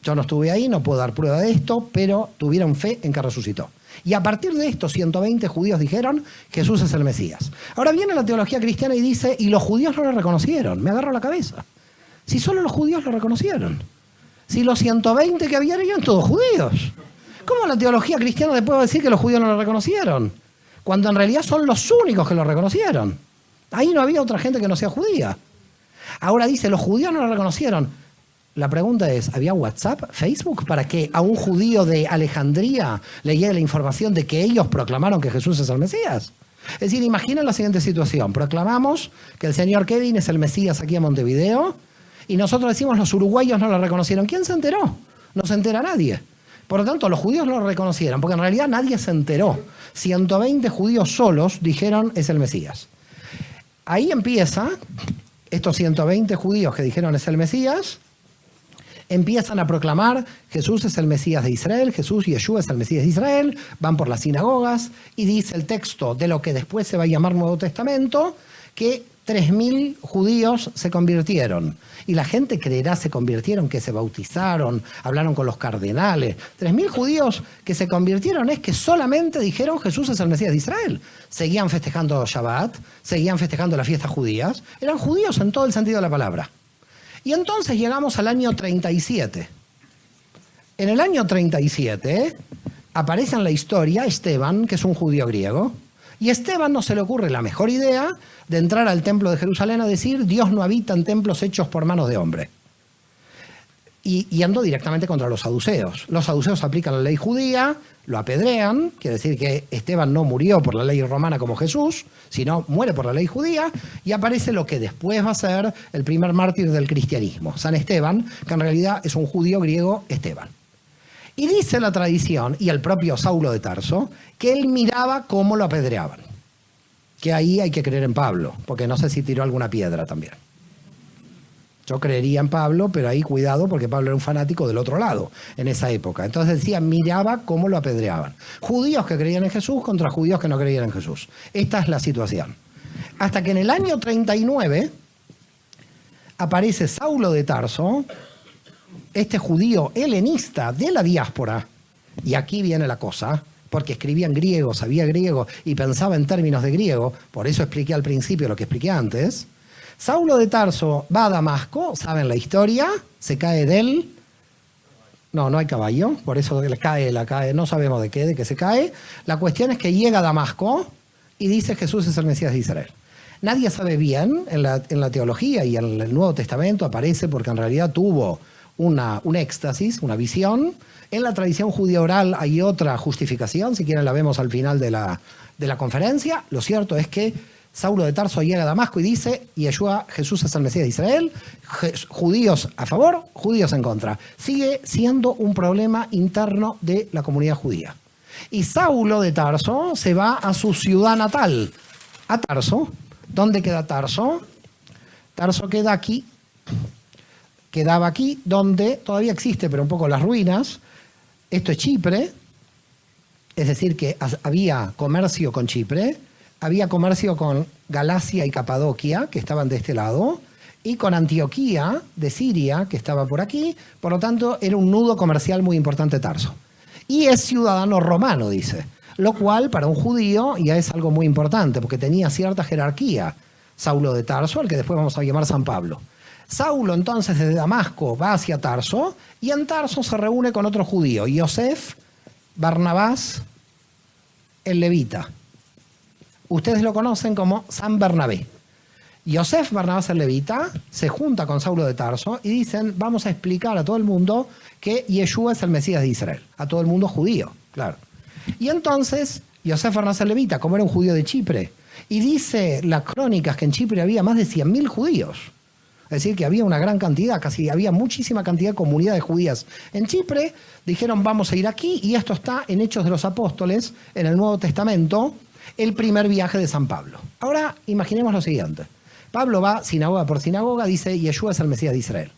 Speaker 1: Yo no estuve ahí, no puedo dar prueba de esto, pero tuvieron fe en que resucitó. Y a partir de esto, 120 judíos dijeron, Jesús es el Mesías. Ahora viene la teología cristiana y dice, y los judíos no lo reconocieron. Me agarro la cabeza. Si solo los judíos lo reconocieron. Si los 120 que habían eran todos judíos. ¿Cómo la teología cristiana después va a decir que los judíos no lo reconocieron? Cuando en realidad son los únicos que lo reconocieron. Ahí no había otra gente que no sea judía. Ahora dice, los judíos no lo reconocieron. La pregunta es, ¿había WhatsApp, Facebook, para que a un judío de Alejandría le llegue la información de que ellos proclamaron que Jesús es el Mesías? Es decir, imaginen la siguiente situación. Proclamamos que el señor Kevin es el Mesías aquí en Montevideo y nosotros decimos los uruguayos no lo reconocieron. ¿Quién se enteró? No se entera nadie. Por lo tanto, los judíos no lo reconocieron, porque en realidad nadie se enteró. 120 judíos solos dijeron es el Mesías. Ahí empieza, estos 120 judíos que dijeron es el Mesías, empiezan a proclamar Jesús es el Mesías de Israel, Jesús Yeshua es el Mesías de Israel, van por las sinagogas y dice el texto de lo que después se va a llamar Nuevo Testamento, que 3.000 judíos se convirtieron. Y la gente creerá se convirtieron, que se bautizaron, hablaron con los cardenales. 3.000 judíos que se convirtieron es que solamente dijeron Jesús es el Mesías de Israel. Seguían festejando Shabbat, seguían festejando las fiestas judías. Eran judíos en todo el sentido de la palabra. Y entonces llegamos al año 37. En el año 37 aparece en la historia Esteban, que es un judío griego. Y a Esteban no se le ocurre la mejor idea de entrar al templo de Jerusalén a decir Dios no habita en templos hechos por manos de hombre. y yendo directamente contra los saduceos. Los saduceos aplican la ley judía, lo apedrean, quiere decir que Esteban no murió por la ley romana como Jesús, sino muere por la ley judía, y aparece lo que después va a ser el primer mártir del cristianismo, San Esteban, que en realidad es un judío griego, Esteban. Y dice la tradición, y el propio Saulo de Tarso, que él miraba cómo lo apedreaban. Que ahí hay que creer en Pablo, porque no sé si tiró alguna piedra también. Yo creería en Pablo, pero ahí cuidado porque Pablo era un fanático del otro lado en esa época. Entonces decía, miraba cómo lo apedreaban. Judíos que creían en Jesús contra judíos que no creían en Jesús. Esta es la situación. Hasta que en el año 39 aparece Saulo de Tarso, este judío helenista de la diáspora, y aquí viene la cosa, porque escribía en griego, sabía griego y pensaba en términos de griego, por eso expliqué al principio lo que expliqué antes. Saulo de Tarso va a Damasco, saben la historia, se cae de él. No hay caballo, por eso la cae, no sabemos de qué se cae. La cuestión es que llega a Damasco y dice Jesús es el Mesías de Israel. Nadie sabe bien, en la teología y en el Nuevo Testamento aparece porque en realidad tuvo un éxtasis, una visión. En la tradición judía oral hay otra justificación, si quieren la vemos al final de la conferencia. Lo cierto es que Saulo de Tarso llega a Damasco y dice, Yeshua, Jesús es el Mesías de Israel, judíos a favor, judíos en contra. Sigue siendo un problema interno de la comunidad judía. Y Saulo de Tarso se va a su ciudad natal, a Tarso. ¿Dónde queda Tarso? Tarso queda aquí, quedaba aquí, donde todavía existe, pero un poco las ruinas. Esto es Chipre, es decir, que había comercio con Chipre. Había comercio con Galacia y Capadocia, que estaban de este lado, y con Antioquía de Siria, que estaba por aquí. Por lo tanto, era un nudo comercial muy importante Tarso. Y es ciudadano romano, dice. Lo cual, para un judío, ya es algo muy importante, porque tenía cierta jerarquía. Saulo de Tarso, al que después vamos a llamar San Pablo. Saulo, entonces, desde Damasco va hacia Tarso, y en Tarso se reúne con otro judío, Yosef, Barnabás, el levita. Ustedes lo conocen como San Bernabé. Yosef Barnabás el levita se junta con Saulo de Tarso y dicen, vamos a explicar a todo el mundo que Yeshua es el Mesías de Israel. A todo el mundo judío, claro. Y entonces, Yosef Barnabás el levita, como era un judío de Chipre, y dice las crónicas que en Chipre había más de 100.000 judíos. Es decir, que había una gran cantidad, casi había muchísima cantidad de comunidades judías en Chipre. Dijeron, vamos a ir aquí, y esto está en Hechos de los Apóstoles, en el Nuevo Testamento, el primer viaje de San Pablo. Ahora imaginemos lo siguiente. Pablo va sinagoga por sinagoga, dice Yeshua es el Mesías de Israel.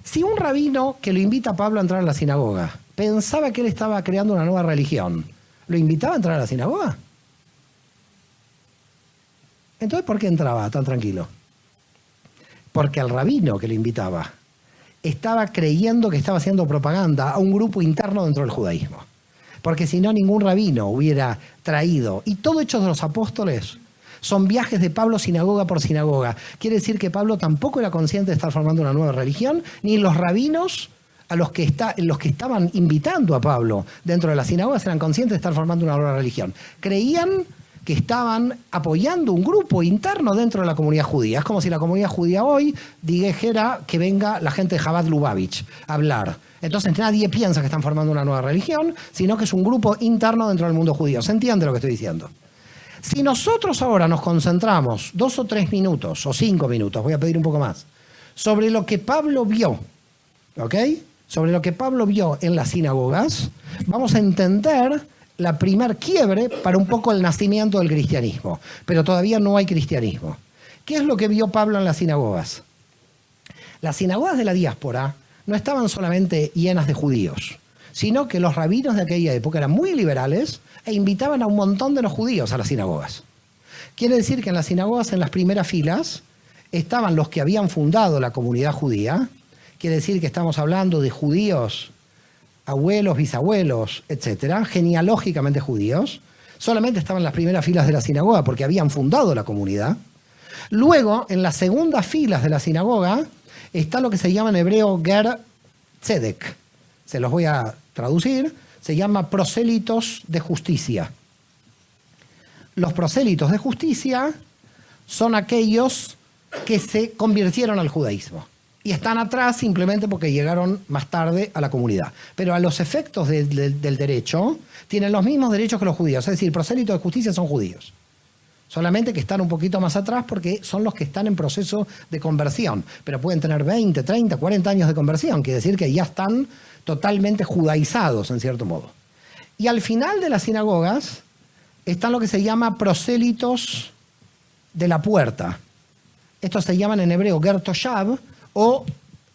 Speaker 1: Si un rabino que lo invita a Pablo a entrar a la sinagoga pensaba que él estaba creando una nueva religión, ¿lo invitaba a entrar a la sinagoga? Entonces, ¿por qué entraba tan tranquilo? Porque el rabino que lo invitaba estaba creyendo que estaba haciendo propaganda a un grupo interno dentro del judaísmo. Porque si no, ningún rabino hubiera traído. Y todo Hechos de los Apóstoles son viajes de Pablo sinagoga por sinagoga. Quiere decir que Pablo tampoco era consciente de estar formando una nueva religión, ni los rabinos los que estaban invitando a Pablo dentro de las sinagogas eran conscientes de estar formando una nueva religión. Creían que estaban apoyando un grupo interno dentro de la comunidad judía. Es como si la comunidad judía hoy dijera que venga la gente de Chabad Lubavitch a hablar. Entonces nadie piensa que están formando una nueva religión, sino que es un grupo interno dentro del mundo judío. ¿Se entiende lo que estoy diciendo? Si nosotros ahora nos concentramos 2 o 3 minutos, o 5 minutos, voy a pedir un poco más, sobre lo que Pablo vio, ¿ok? Sobre lo que Pablo vio en las sinagogas, vamos a entender la primer quiebre para un poco el nacimiento del cristianismo. Pero todavía no hay cristianismo. ¿Qué es lo que vio Pablo en las sinagogas? Las sinagogas de la diáspora no estaban solamente llenas de judíos, sino que los rabinos de aquella época eran muy liberales e invitaban a un montón de los judíos a las sinagogas. Quiere decir que en las sinagogas, en las primeras filas, estaban los que habían fundado la comunidad judía. Quiere decir que estamos hablando de judíos, abuelos, bisabuelos, etcétera, genealógicamente judíos. Solamente estaban en las primeras filas de la sinagoga porque habían fundado la comunidad. Luego, en las segundas filas de la sinagoga, está lo que se llama en hebreo Ger Tzedek. Se los voy a traducir. Se llama prosélitos de justicia. Los prosélitos de justicia son aquellos que se convirtieron al judaísmo. y están atrás simplemente porque llegaron más tarde a la comunidad. Pero a los efectos del derecho, tienen los mismos derechos que los judíos. Es decir, prosélitos de justicia son judíos. Solamente que están un poquito más atrás porque son los que están en proceso de conversión. Pero pueden tener 20, 30, 40 años de conversión. Quiere decir que ya están totalmente judaizados, en cierto modo. Y al final de las sinagogas están lo que se llama prosélitos de la puerta. Estos se llaman en hebreo ger toshav o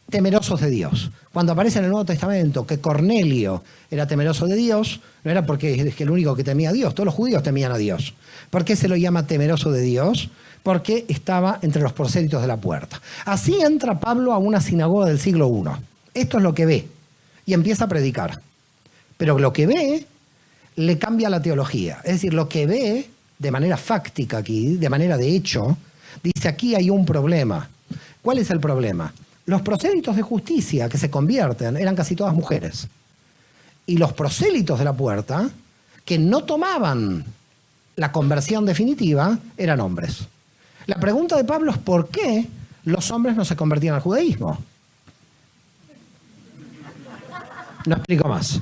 Speaker 1: temerosos de Dios. Cuando aparece en el Nuevo Testamento que Cornelio era temeroso de Dios, no era porque es el único que temía a Dios, todos los judíos temían a Dios. ¿Por qué se lo llama temeroso de Dios? Porque estaba entre los prosélitos de la puerta. Así entra Pablo a una sinagoga del siglo I. Esto es lo que ve y empieza a predicar. Pero lo que ve le cambia la teología. Es decir, lo que ve de manera fáctica aquí, de manera de hecho, dice aquí hay un problema. ¿Cuál es el problema? Los prosélitos de justicia que se convierten eran casi todas mujeres. Y los prosélitos de la puerta, que no tomaban la conversión definitiva, eran hombres. La pregunta de Pablo es ¿por qué los hombres no se convertían al judaísmo? No explico más.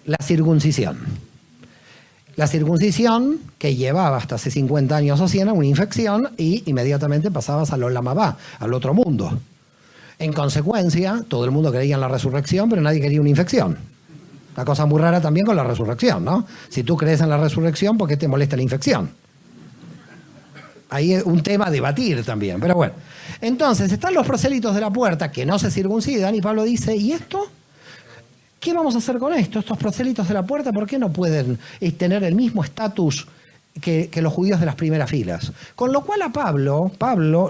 Speaker 1: La circuncisión. La circuncisión, que llevaba hasta hace 50 años o 100 una infección y inmediatamente pasabas al Olam Habá, al otro mundo. En consecuencia, todo el mundo creía en la resurrección, pero nadie quería una infección. Una cosa muy rara también con la resurrección, ¿no? Si tú crees en la resurrección, ¿por qué te molesta la infección? Ahí es un tema a debatir también, pero bueno. Entonces, están los prosélitos de la puerta que no se circuncidan y Pablo dice, ¿y esto? ¿Qué vamos a hacer con esto? Estos prosélitos de la puerta, ¿por qué no pueden tener el mismo estatus que los judíos de las primeras filas? Con lo cual a Pablo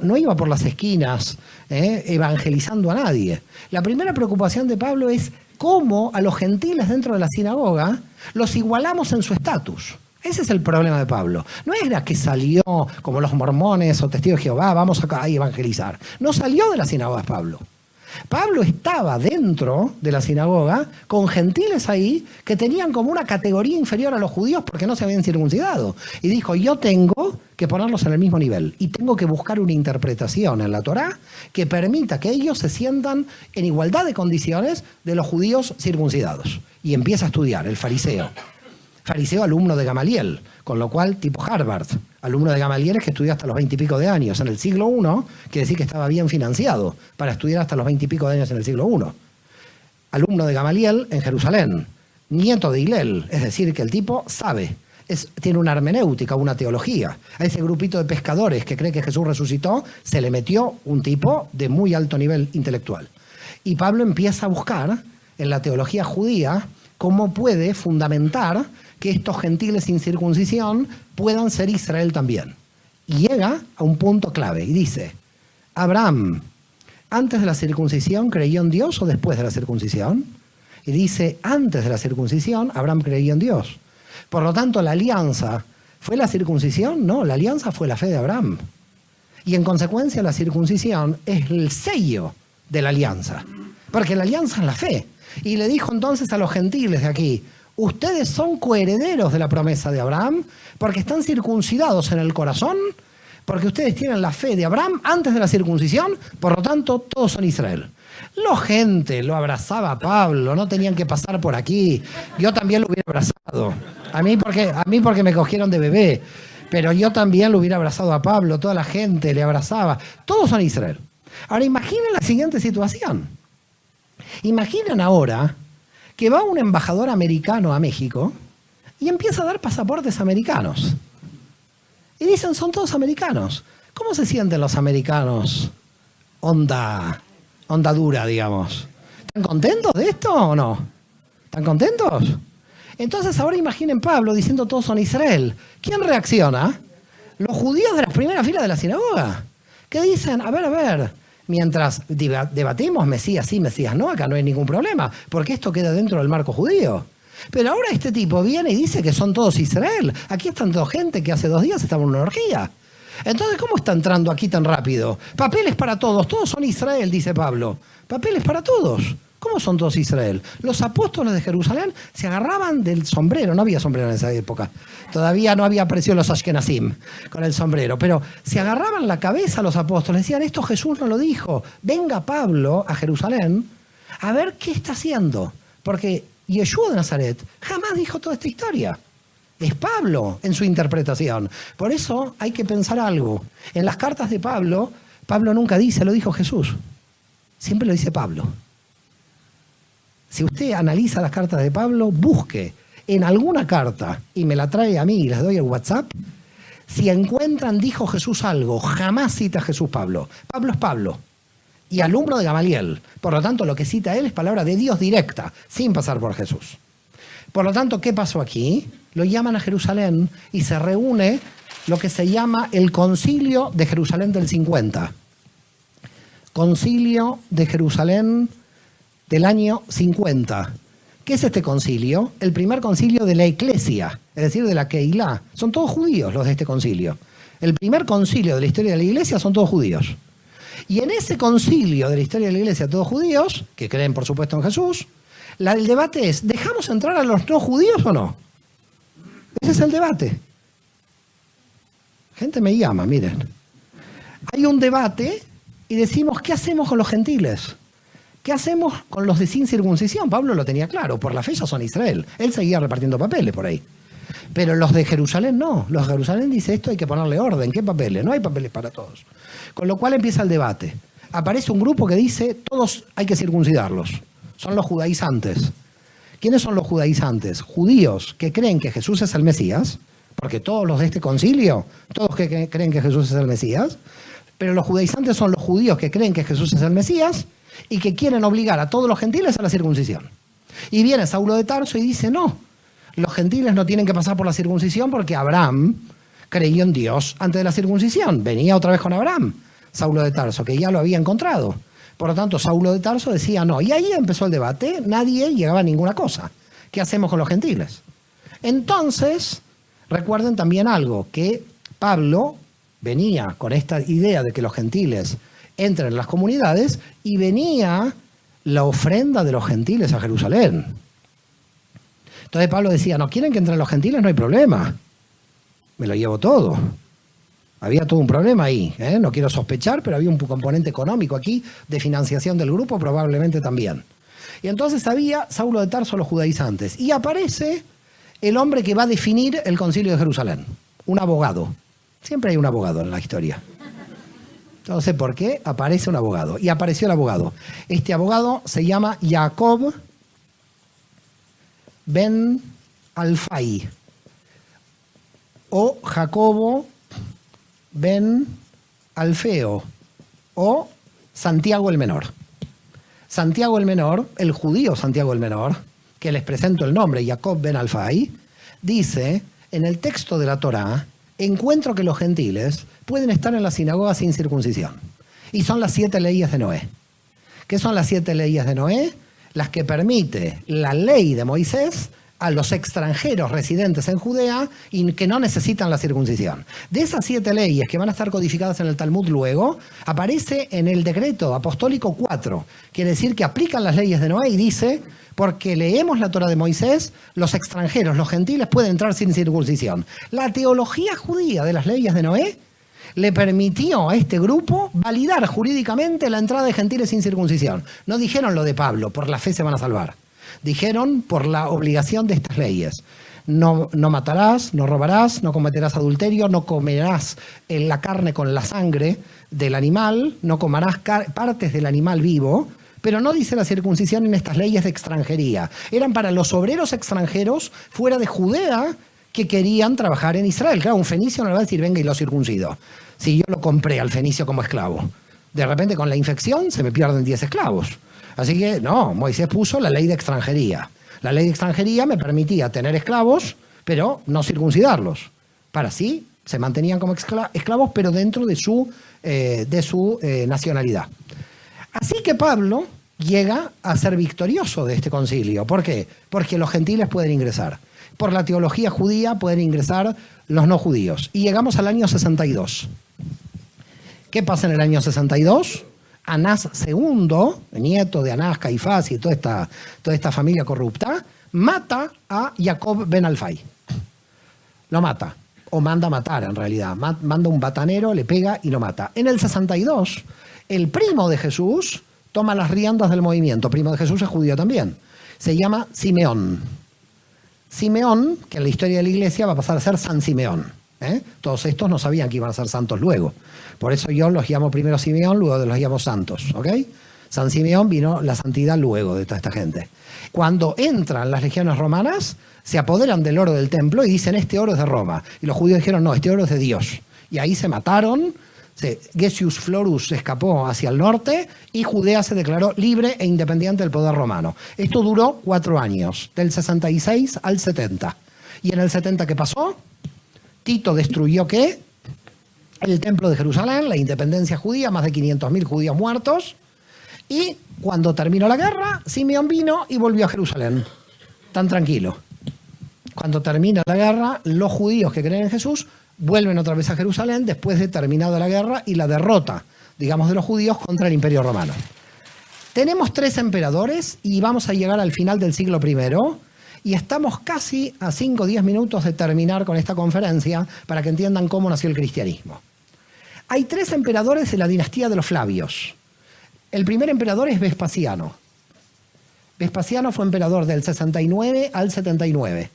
Speaker 1: no iba por las esquinas evangelizando a nadie. La primera preocupación de Pablo es cómo a los gentiles dentro de la sinagoga los igualamos en su estatus. Ese es el problema de Pablo. No era que salió como los mormones o testigos de Jehová, vamos a evangelizar. No salió de la sinagoga Pablo. Pablo estaba dentro de la sinagoga con gentiles ahí que tenían como una categoría inferior a los judíos porque no se habían circuncidado. Y dijo, yo tengo que ponerlos en el mismo nivel y tengo que buscar una interpretación en la Torá que permita que ellos se sientan en igualdad de condiciones de los judíos circuncidados. Y empieza a estudiar, el fariseo. Fariseo alumno de Gamaliel, con lo cual tipo Harvard. Alumno de Gamaliel es que estudió hasta los 20 y pico de años. En el siglo I, quiere decir que estaba bien financiado para estudiar hasta los 20 y pico de años en el siglo I. Alumno de Gamaliel en Jerusalén. Nieto de Hillel, es decir, que el tipo sabe. Tiene una hermenéutica, una teología. A ese grupito de pescadores que cree que Jesús resucitó, se le metió un tipo de muy alto nivel intelectual. Y Pablo empieza a buscar en la teología judía cómo puede fundamentar que estos gentiles sin circuncisión puedan ser Israel también. Y llega a un punto clave y dice, Abraham, ¿antes de la circuncisión creyó en Dios o después de la circuncisión? Y dice, antes de la circuncisión, Abraham creyó en Dios. Por lo tanto, la alianza, ¿fue la circuncisión? No, la alianza fue la fe de Abraham. Y en consecuencia, la circuncisión es el sello de la alianza. Porque la alianza es la fe. Y le dijo entonces a los gentiles de aquí, ustedes son coherederos de la promesa de Abraham porque están circuncidados en el corazón, porque ustedes tienen la fe de Abraham antes de la circuncisión, por lo tanto, todos son Israel. La gente lo abrazaba a Pablo, no tenían que pasar por aquí. Yo también lo hubiera abrazado. A mí porque me cogieron de bebé, pero yo también lo hubiera abrazado a Pablo, toda la gente le abrazaba. Todos son Israel. Ahora imaginen la siguiente situación. Imaginen ahora que va un embajador americano a México y empieza a dar pasaportes americanos. Y dicen, son todos americanos. ¿Cómo se sienten los americanos? Onda dura, digamos. ¿Están contentos de esto o no? ¿Están contentos? Entonces ahora imaginen Pablo diciendo todos son Israel. ¿Quién reacciona? Los judíos de las primeras filas de la sinagoga. Que dicen, a ver, mientras debatimos Mesías sí, Mesías no, acá no hay ningún problema, porque esto queda dentro del marco judío. Pero ahora este tipo viene y dice que son todos Israel. Aquí están toda gente que hace 2 días estaba en una orgía. Entonces, ¿cómo está entrando aquí tan rápido? Papeles para todos, todos son Israel, dice Pablo. Papeles para todos. ¿cómo son todos Israel? Los apóstoles de Jerusalén se agarraban del sombrero, no había sombrero en esa época, todavía no había aparecido los Ashkenazim con el sombrero, pero se agarraban la cabeza los apóstoles, decían, esto Jesús no lo dijo, venga Pablo a Jerusalén a ver qué está haciendo, porque Yeshua de Nazaret jamás dijo toda esta historia. Es Pablo en su interpretación. Por eso hay que pensar algo. En las cartas de Pablo, Pablo nunca dice, lo dijo Jesús. Siempre lo dice Pablo. Si usted analiza las cartas de Pablo, busque en alguna carta y me la trae a mí y les doy el WhatsApp. Si encuentran, dijo Jesús algo, jamás cita Jesús Pablo. Pablo es Pablo y alumno de Gamaliel. Por lo tanto, lo que cita él es palabra de Dios directa, sin pasar por Jesús. Por lo tanto, ¿qué pasó aquí? Lo llaman a Jerusalén y se reúne lo que se llama el Concilio de Jerusalén del 50. Concilio de Jerusalén del año 50. ¿Qué es este concilio? El primer concilio de la Iglesia, es decir, de la Keilah. Son todos judíos los de este concilio. El primer concilio de la historia de la Iglesia son todos judíos. Y en ese concilio de la historia de la Iglesia, todos judíos, que creen por supuesto en Jesús, el debate es, ¿dejamos entrar a los no judíos o no? Ese es el debate. Gente me llama, miren. Hay un debate y decimos, ¿qué hacemos con los gentiles? ¿Qué hacemos con los de sin circuncisión? Pablo lo tenía claro, por la fe ya son Israel. Él seguía repartiendo papeles por ahí. Pero los de Jerusalén no. Los de Jerusalén dice esto hay que ponerle orden. ¿Qué papeles? No hay papeles para todos. Con lo cual empieza el debate. Aparece un grupo que dice, todos hay que circuncidarlos. Son los judaizantes. ¿Quiénes son los judaizantes? Judíos que creen que Jesús es el Mesías, porque todos los de este concilio, todos que creen que Jesús es el Mesías, pero los judaizantes son los judíos que creen que Jesús es el Mesías y que quieren obligar a todos los gentiles a la circuncisión. Y viene Saulo de Tarso y dice, no, los gentiles no tienen que pasar por la circuncisión porque Abraham creyó en Dios antes de la circuncisión. Venía otra vez con Abraham, Saulo de Tarso, que ya lo había encontrado. Por lo tanto, Saulo de Tarso decía no. Y ahí empezó el debate, nadie llegaba a ninguna cosa. ¿Qué hacemos con los gentiles? Entonces, recuerden también algo, que Pablo venía con esta idea de que los gentiles entren en las comunidades y venía la ofrenda de los gentiles a Jerusalén. Entonces Pablo decía, no quieren que entren los gentiles, no hay problema. Me lo llevo todo. Había todo un problema ahí, ¿eh? No quiero sospechar, pero había un componente económico aquí de financiación del grupo, probablemente también. Y entonces había Saulo de Tarso, los judaizantes. Y aparece el hombre que va a definir el concilio de Jerusalén, un abogado. Siempre hay un abogado en la historia. No sé por qué, aparece un abogado. Y apareció el abogado. Este abogado se llama Jacob ben Alfai o Jacobo ben Alfeo o Santiago el Menor. Santiago el Menor, el judío Santiago el Menor, que les presento el nombre, Jacob ben Alfai, dice en el texto de la Torá, encuentro que los gentiles pueden estar en la sinagoga sin circuncisión. Y son las 7 leyes de Noé. ¿Qué son las 7 leyes de Noé? Las que permite la ley de Moisés a los extranjeros residentes en Judea y que no necesitan la circuncisión. De esas 7 leyes que van a estar codificadas en el Talmud luego, aparece en el decreto apostólico 4. Quiere decir que aplican las leyes de Noé y dice, porque leemos la Torá de Moisés, los extranjeros, los gentiles pueden entrar sin circuncisión. La teología judía de las leyes de Noé le permitió a este grupo validar jurídicamente la entrada de gentiles sin circuncisión. No dijeron lo de Pablo, por la fe se van a salvar. Dijeron por la obligación de estas leyes. No matarás, no robarás, no cometerás adulterio, no comerás la carne con la sangre del animal, no comerás partes del animal vivo, pero no dice la circuncisión en estas leyes de extranjería. Eran para los obreros extranjeros fuera de Judea que querían trabajar en Israel. Claro, un fenicio no le va a decir, venga y lo circuncido. Si yo lo compré al fenicio como esclavo. De repente con la infección se me pierden 10 esclavos. Así que no, Moisés puso la ley de extranjería. La ley de extranjería me permitía tener esclavos, pero no circuncidarlos. Para así se mantenían como esclavos, pero dentro de su nacionalidad. Así que Pablo llega a ser victorioso de este concilio. ¿Por qué? Porque los gentiles pueden ingresar. Por la teología judía pueden ingresar los no judíos. Y llegamos al año 62. ¿Qué pasa en el año 62? Anás II, nieto de Anás, Caifás y toda esta familia corrupta, mata a Jacob ben Alfai. Lo mata, o manda a matar en realidad. Manda un batanero, le pega y lo mata. En el 62, el primo de Jesús toma las riendas del movimiento. Primo de Jesús es judío también. Se llama Simeón. Simeón, que en la historia de la iglesia va a pasar a ser San Simeón. Todos estos no sabían que iban a ser santos luego. Por eso yo los llamo primero Simeón, luego los llamo santos. ¿Ok? San Simeón vino la santidad luego de toda esta gente. Cuando entran las legiones romanas, se apoderan del oro del templo y dicen, este oro es de Roma. Y los judíos dijeron, no, este oro es de Dios. Y ahí se mataron. Gessius Florus se escapó hacia el norte y Judea se declaró libre e independiente del poder romano. Esto duró 4 años, del 66 al 70. ¿Y en el 70 qué pasó? Tito destruyó ¿qué? El templo de Jerusalén, la independencia judía, más de 500.000 judíos muertos. Y cuando terminó la guerra, Simeón vino y volvió a Jerusalén. Tan tranquilo. Cuando termina la guerra, los judíos que creen en Jesús vuelven otra vez a Jerusalén después de terminada la guerra y la derrota, digamos, de los judíos contra el Imperio Romano. Tenemos 3 emperadores y vamos a llegar al final del siglo I y estamos casi a 5 o 10 minutos de terminar con esta conferencia para que entiendan cómo nació el cristianismo. Hay 3 emperadores de la dinastía de los Flavios. El primer emperador es Vespasiano. Vespasiano fue emperador del 69 al 79.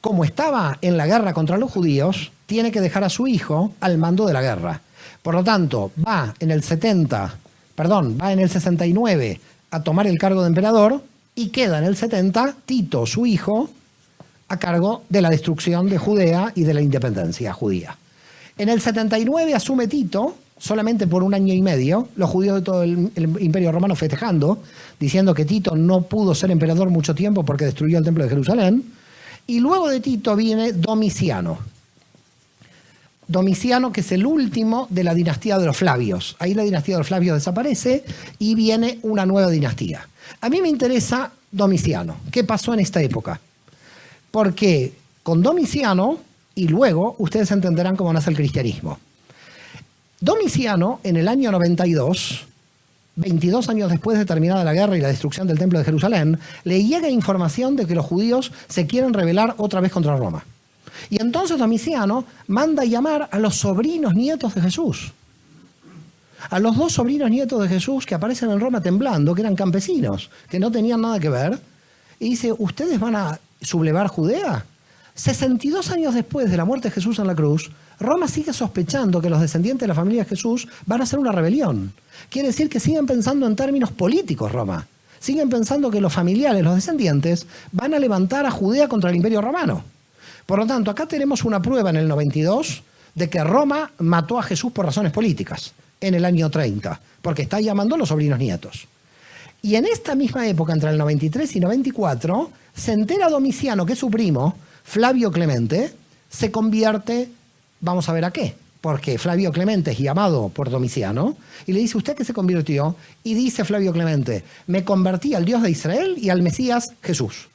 Speaker 1: Como estaba en la guerra contra los judíos, tiene que dejar a su hijo al mando de la guerra. Por lo tanto, va en el 69 a tomar el cargo de emperador y queda en el 70 Tito, su hijo, a cargo de la destrucción de Judea y de la independencia judía. En el 79 asume Tito, solamente por 1 año y medio, los judíos de todo el Imperio Romano festejando, diciendo que Tito no pudo ser emperador mucho tiempo porque destruyó el templo de Jerusalén. Y luego de Tito viene Domiciano. Domiciano, que es el último de la dinastía de los Flavios. Ahí la dinastía de los Flavios desaparece y viene una nueva dinastía. A mí me interesa Domiciano. ¿Qué pasó en esta época? Porque con Domiciano, y luego ustedes entenderán cómo nace el cristianismo. Domiciano, en el año 92, 22 años después de terminada la guerra y la destrucción del templo de Jerusalén, le llega información de que los judíos se quieren rebelar otra vez contra Roma. Y entonces Domiciano manda llamar a los sobrinos nietos de Jesús. A los 2 sobrinos nietos de Jesús que aparecen en Roma temblando, que eran campesinos, que no tenían nada que ver. Y dice, ¿ustedes van a sublevar Judea? 62 años después de la muerte de Jesús en la cruz, Roma sigue sospechando que los descendientes de la familia de Jesús van a hacer una rebelión. Quiere decir que siguen pensando en términos políticos Roma. Siguen pensando que los familiares, los descendientes, van a levantar a Judea contra el Imperio Romano. Por lo tanto, acá tenemos una prueba en el 92 de que Roma mató a Jesús por razones políticas en el año 30, porque está llamando a los sobrinos nietos. Y en esta misma época, entre el 93 y 94, se entera Domiciano, que es su primo, Flavio Clemente, se convierte, vamos a ver a qué, porque Flavio Clemente es llamado por Domiciano, y le dice, ¿usted qué se convirtió? Y dice Flavio Clemente, me convertí al Dios de Israel y al Mesías Jesús.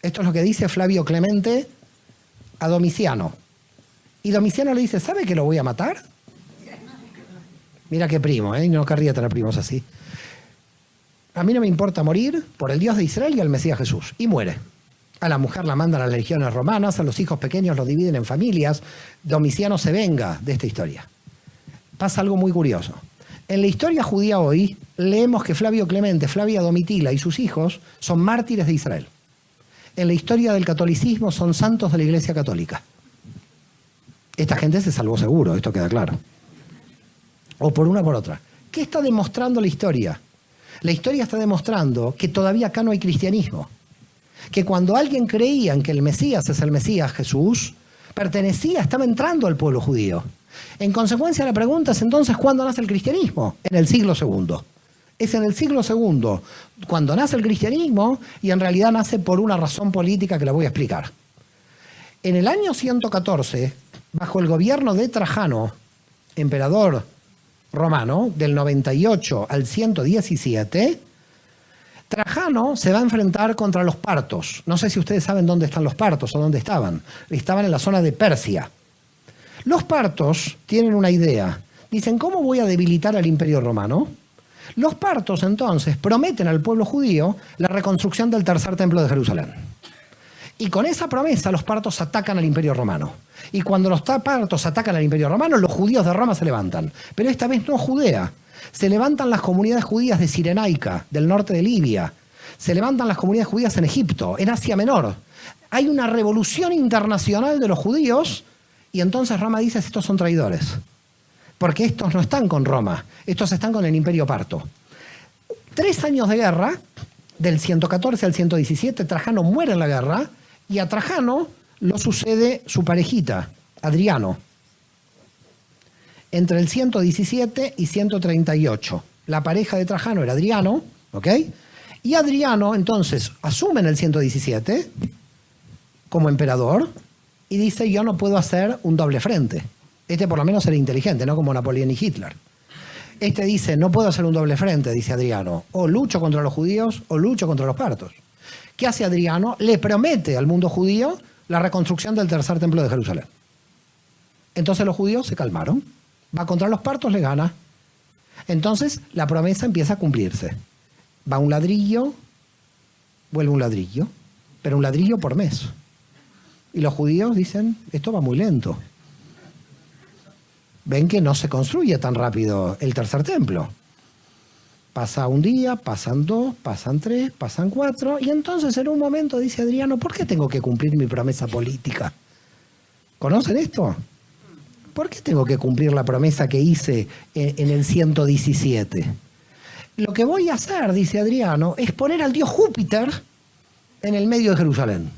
Speaker 1: Esto es lo que dice Flavio Clemente a Domiciano. Y Domiciano le dice, ¿sabe que lo voy a matar? Mira qué primo, no querría tener primos así. A mí no me importa morir por el Dios de Israel y al Mesías Jesús. Y muere. A la mujer la mandan a las legiones romanas, a los hijos pequeños los dividen en familias. Domiciano se venga de esta historia. Pasa algo muy curioso. En la historia judía hoy, leemos que Flavio Clemente, Flavia Domitila y sus hijos son mártires de Israel. En la historia del catolicismo son santos de la Iglesia Católica. Esta gente se salvó seguro, esto queda claro. O por una o por otra. ¿Qué está demostrando la historia? La historia está demostrando que todavía acá no hay cristianismo. Que cuando alguien creía en que el Mesías es el Mesías Jesús, estaba entrando al pueblo judío. En consecuencia, la pregunta es entonces, ¿cuándo nace el cristianismo? En el siglo II. Es en el siglo II cuando nace el cristianismo y en realidad nace por una razón política que la voy a explicar. En el año 114, bajo el gobierno de Trajano, emperador romano, del 98 al 117, Trajano se va a enfrentar contra los partos. No sé si ustedes saben dónde están los partos o dónde estaban. Estaban en la zona de Persia. Los partos tienen una idea. dicen, ¿cómo voy a debilitar al Imperio Romano? Los partos entonces prometen al pueblo judío la reconstrucción del tercer templo de Jerusalén. Y con esa promesa los partos atacan al Imperio Romano. Y cuando los partos atacan al Imperio Romano, los judíos de Roma se levantan. Pero esta vez no Judea. Se levantan las comunidades judías de Cirenaica, del norte de Libia. Se levantan las comunidades judías en Egipto, en Asia Menor. Hay una revolución internacional de los judíos y entonces Roma dice, estos son traidores. Porque estos no están con Roma, estos están con el Imperio Parto. 3 años de guerra, del 114 al 117, Trajano muere en la guerra y a Trajano lo sucede su parejita, Adriano, entre el 117 y 138. La pareja de Trajano era Adriano, ¿ok? Y Adriano entonces asume en el 117 como emperador y dice, yo no puedo hacer un doble frente. Este por lo menos era inteligente, no como Napoleón y Hitler. Este dice, no puedo hacer un doble frente, dice Adriano. O lucho contra los judíos o lucho contra los partos. ¿Qué hace Adriano? Le promete al mundo judío la reconstrucción del tercer templo de Jerusalén. Entonces los judíos se calmaron. Va contra los partos, le gana. Entonces la promesa empieza a cumplirse. Va un ladrillo, vuelve un ladrillo, pero un ladrillo por mes. Y los judíos dicen, esto va muy lento. Ven que no se construye tan rápido el tercer templo. Pasa un día, pasan 2, pasan 3, pasan 4, y entonces en un momento dice Adriano, ¿por qué tengo que cumplir mi promesa política? ¿Conocen esto? ¿Por qué tengo que cumplir la promesa que hice en el 117? Lo que voy a hacer, dice Adriano, es poner al dios Júpiter en el medio de Jerusalén.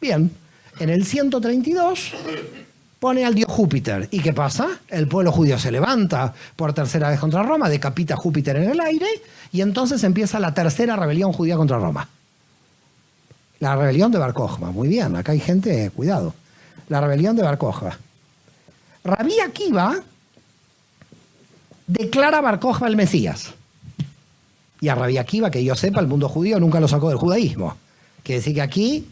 Speaker 1: Bien, en el 132... pone al dios Júpiter. ¿Y qué pasa? El pueblo judío se levanta por tercera vez contra Roma, decapita a Júpiter en el aire, y entonces empieza la tercera rebelión judía contra Roma. La rebelión de Bar Kokhba. Muy bien, acá hay gente, cuidado. La rebelión de Bar Kokhba. Rabí Akiva declara a Bar Kokhba el Mesías. Y a Rabí Akiva, que yo sepa, el mundo judío nunca lo sacó del judaísmo. Quiere decir que aquí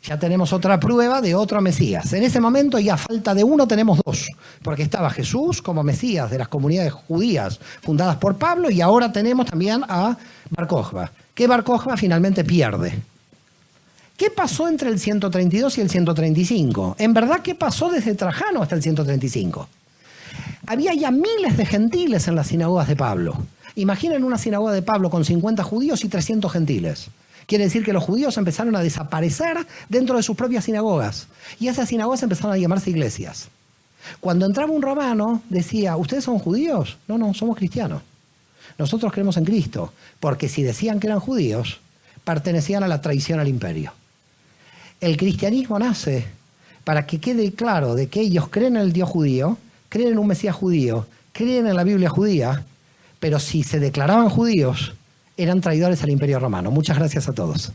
Speaker 1: ya tenemos otra prueba de otro Mesías. En ese momento, y a falta de uno, tenemos 2. Porque estaba Jesús como Mesías de las comunidades judías fundadas por Pablo, y ahora tenemos también a Bar Kokhba, que Bar Kokhba finalmente pierde. ¿Qué pasó entre el 132 y el 135? En verdad, ¿qué pasó desde Trajano hasta el 135? Había ya miles de gentiles en las sinagogas de Pablo. Imaginen una sinagoga de Pablo con 50 judíos y 300 gentiles. Quiere decir que los judíos empezaron a desaparecer dentro de sus propias sinagogas. Y esas sinagogas empezaron a llamarse iglesias. Cuando entraba un romano, decía, ¿ustedes son judíos? No, no, somos cristianos. Nosotros creemos en Cristo. Porque si decían que eran judíos, pertenecían a la traición al imperio. El cristianismo nace para que quede claro de que ellos creen en el Dios judío, creen en un Mesías judío, creen en la Biblia judía, pero si se declaraban judíos, eran traidores al Imperio Romano. Muchas gracias a todos.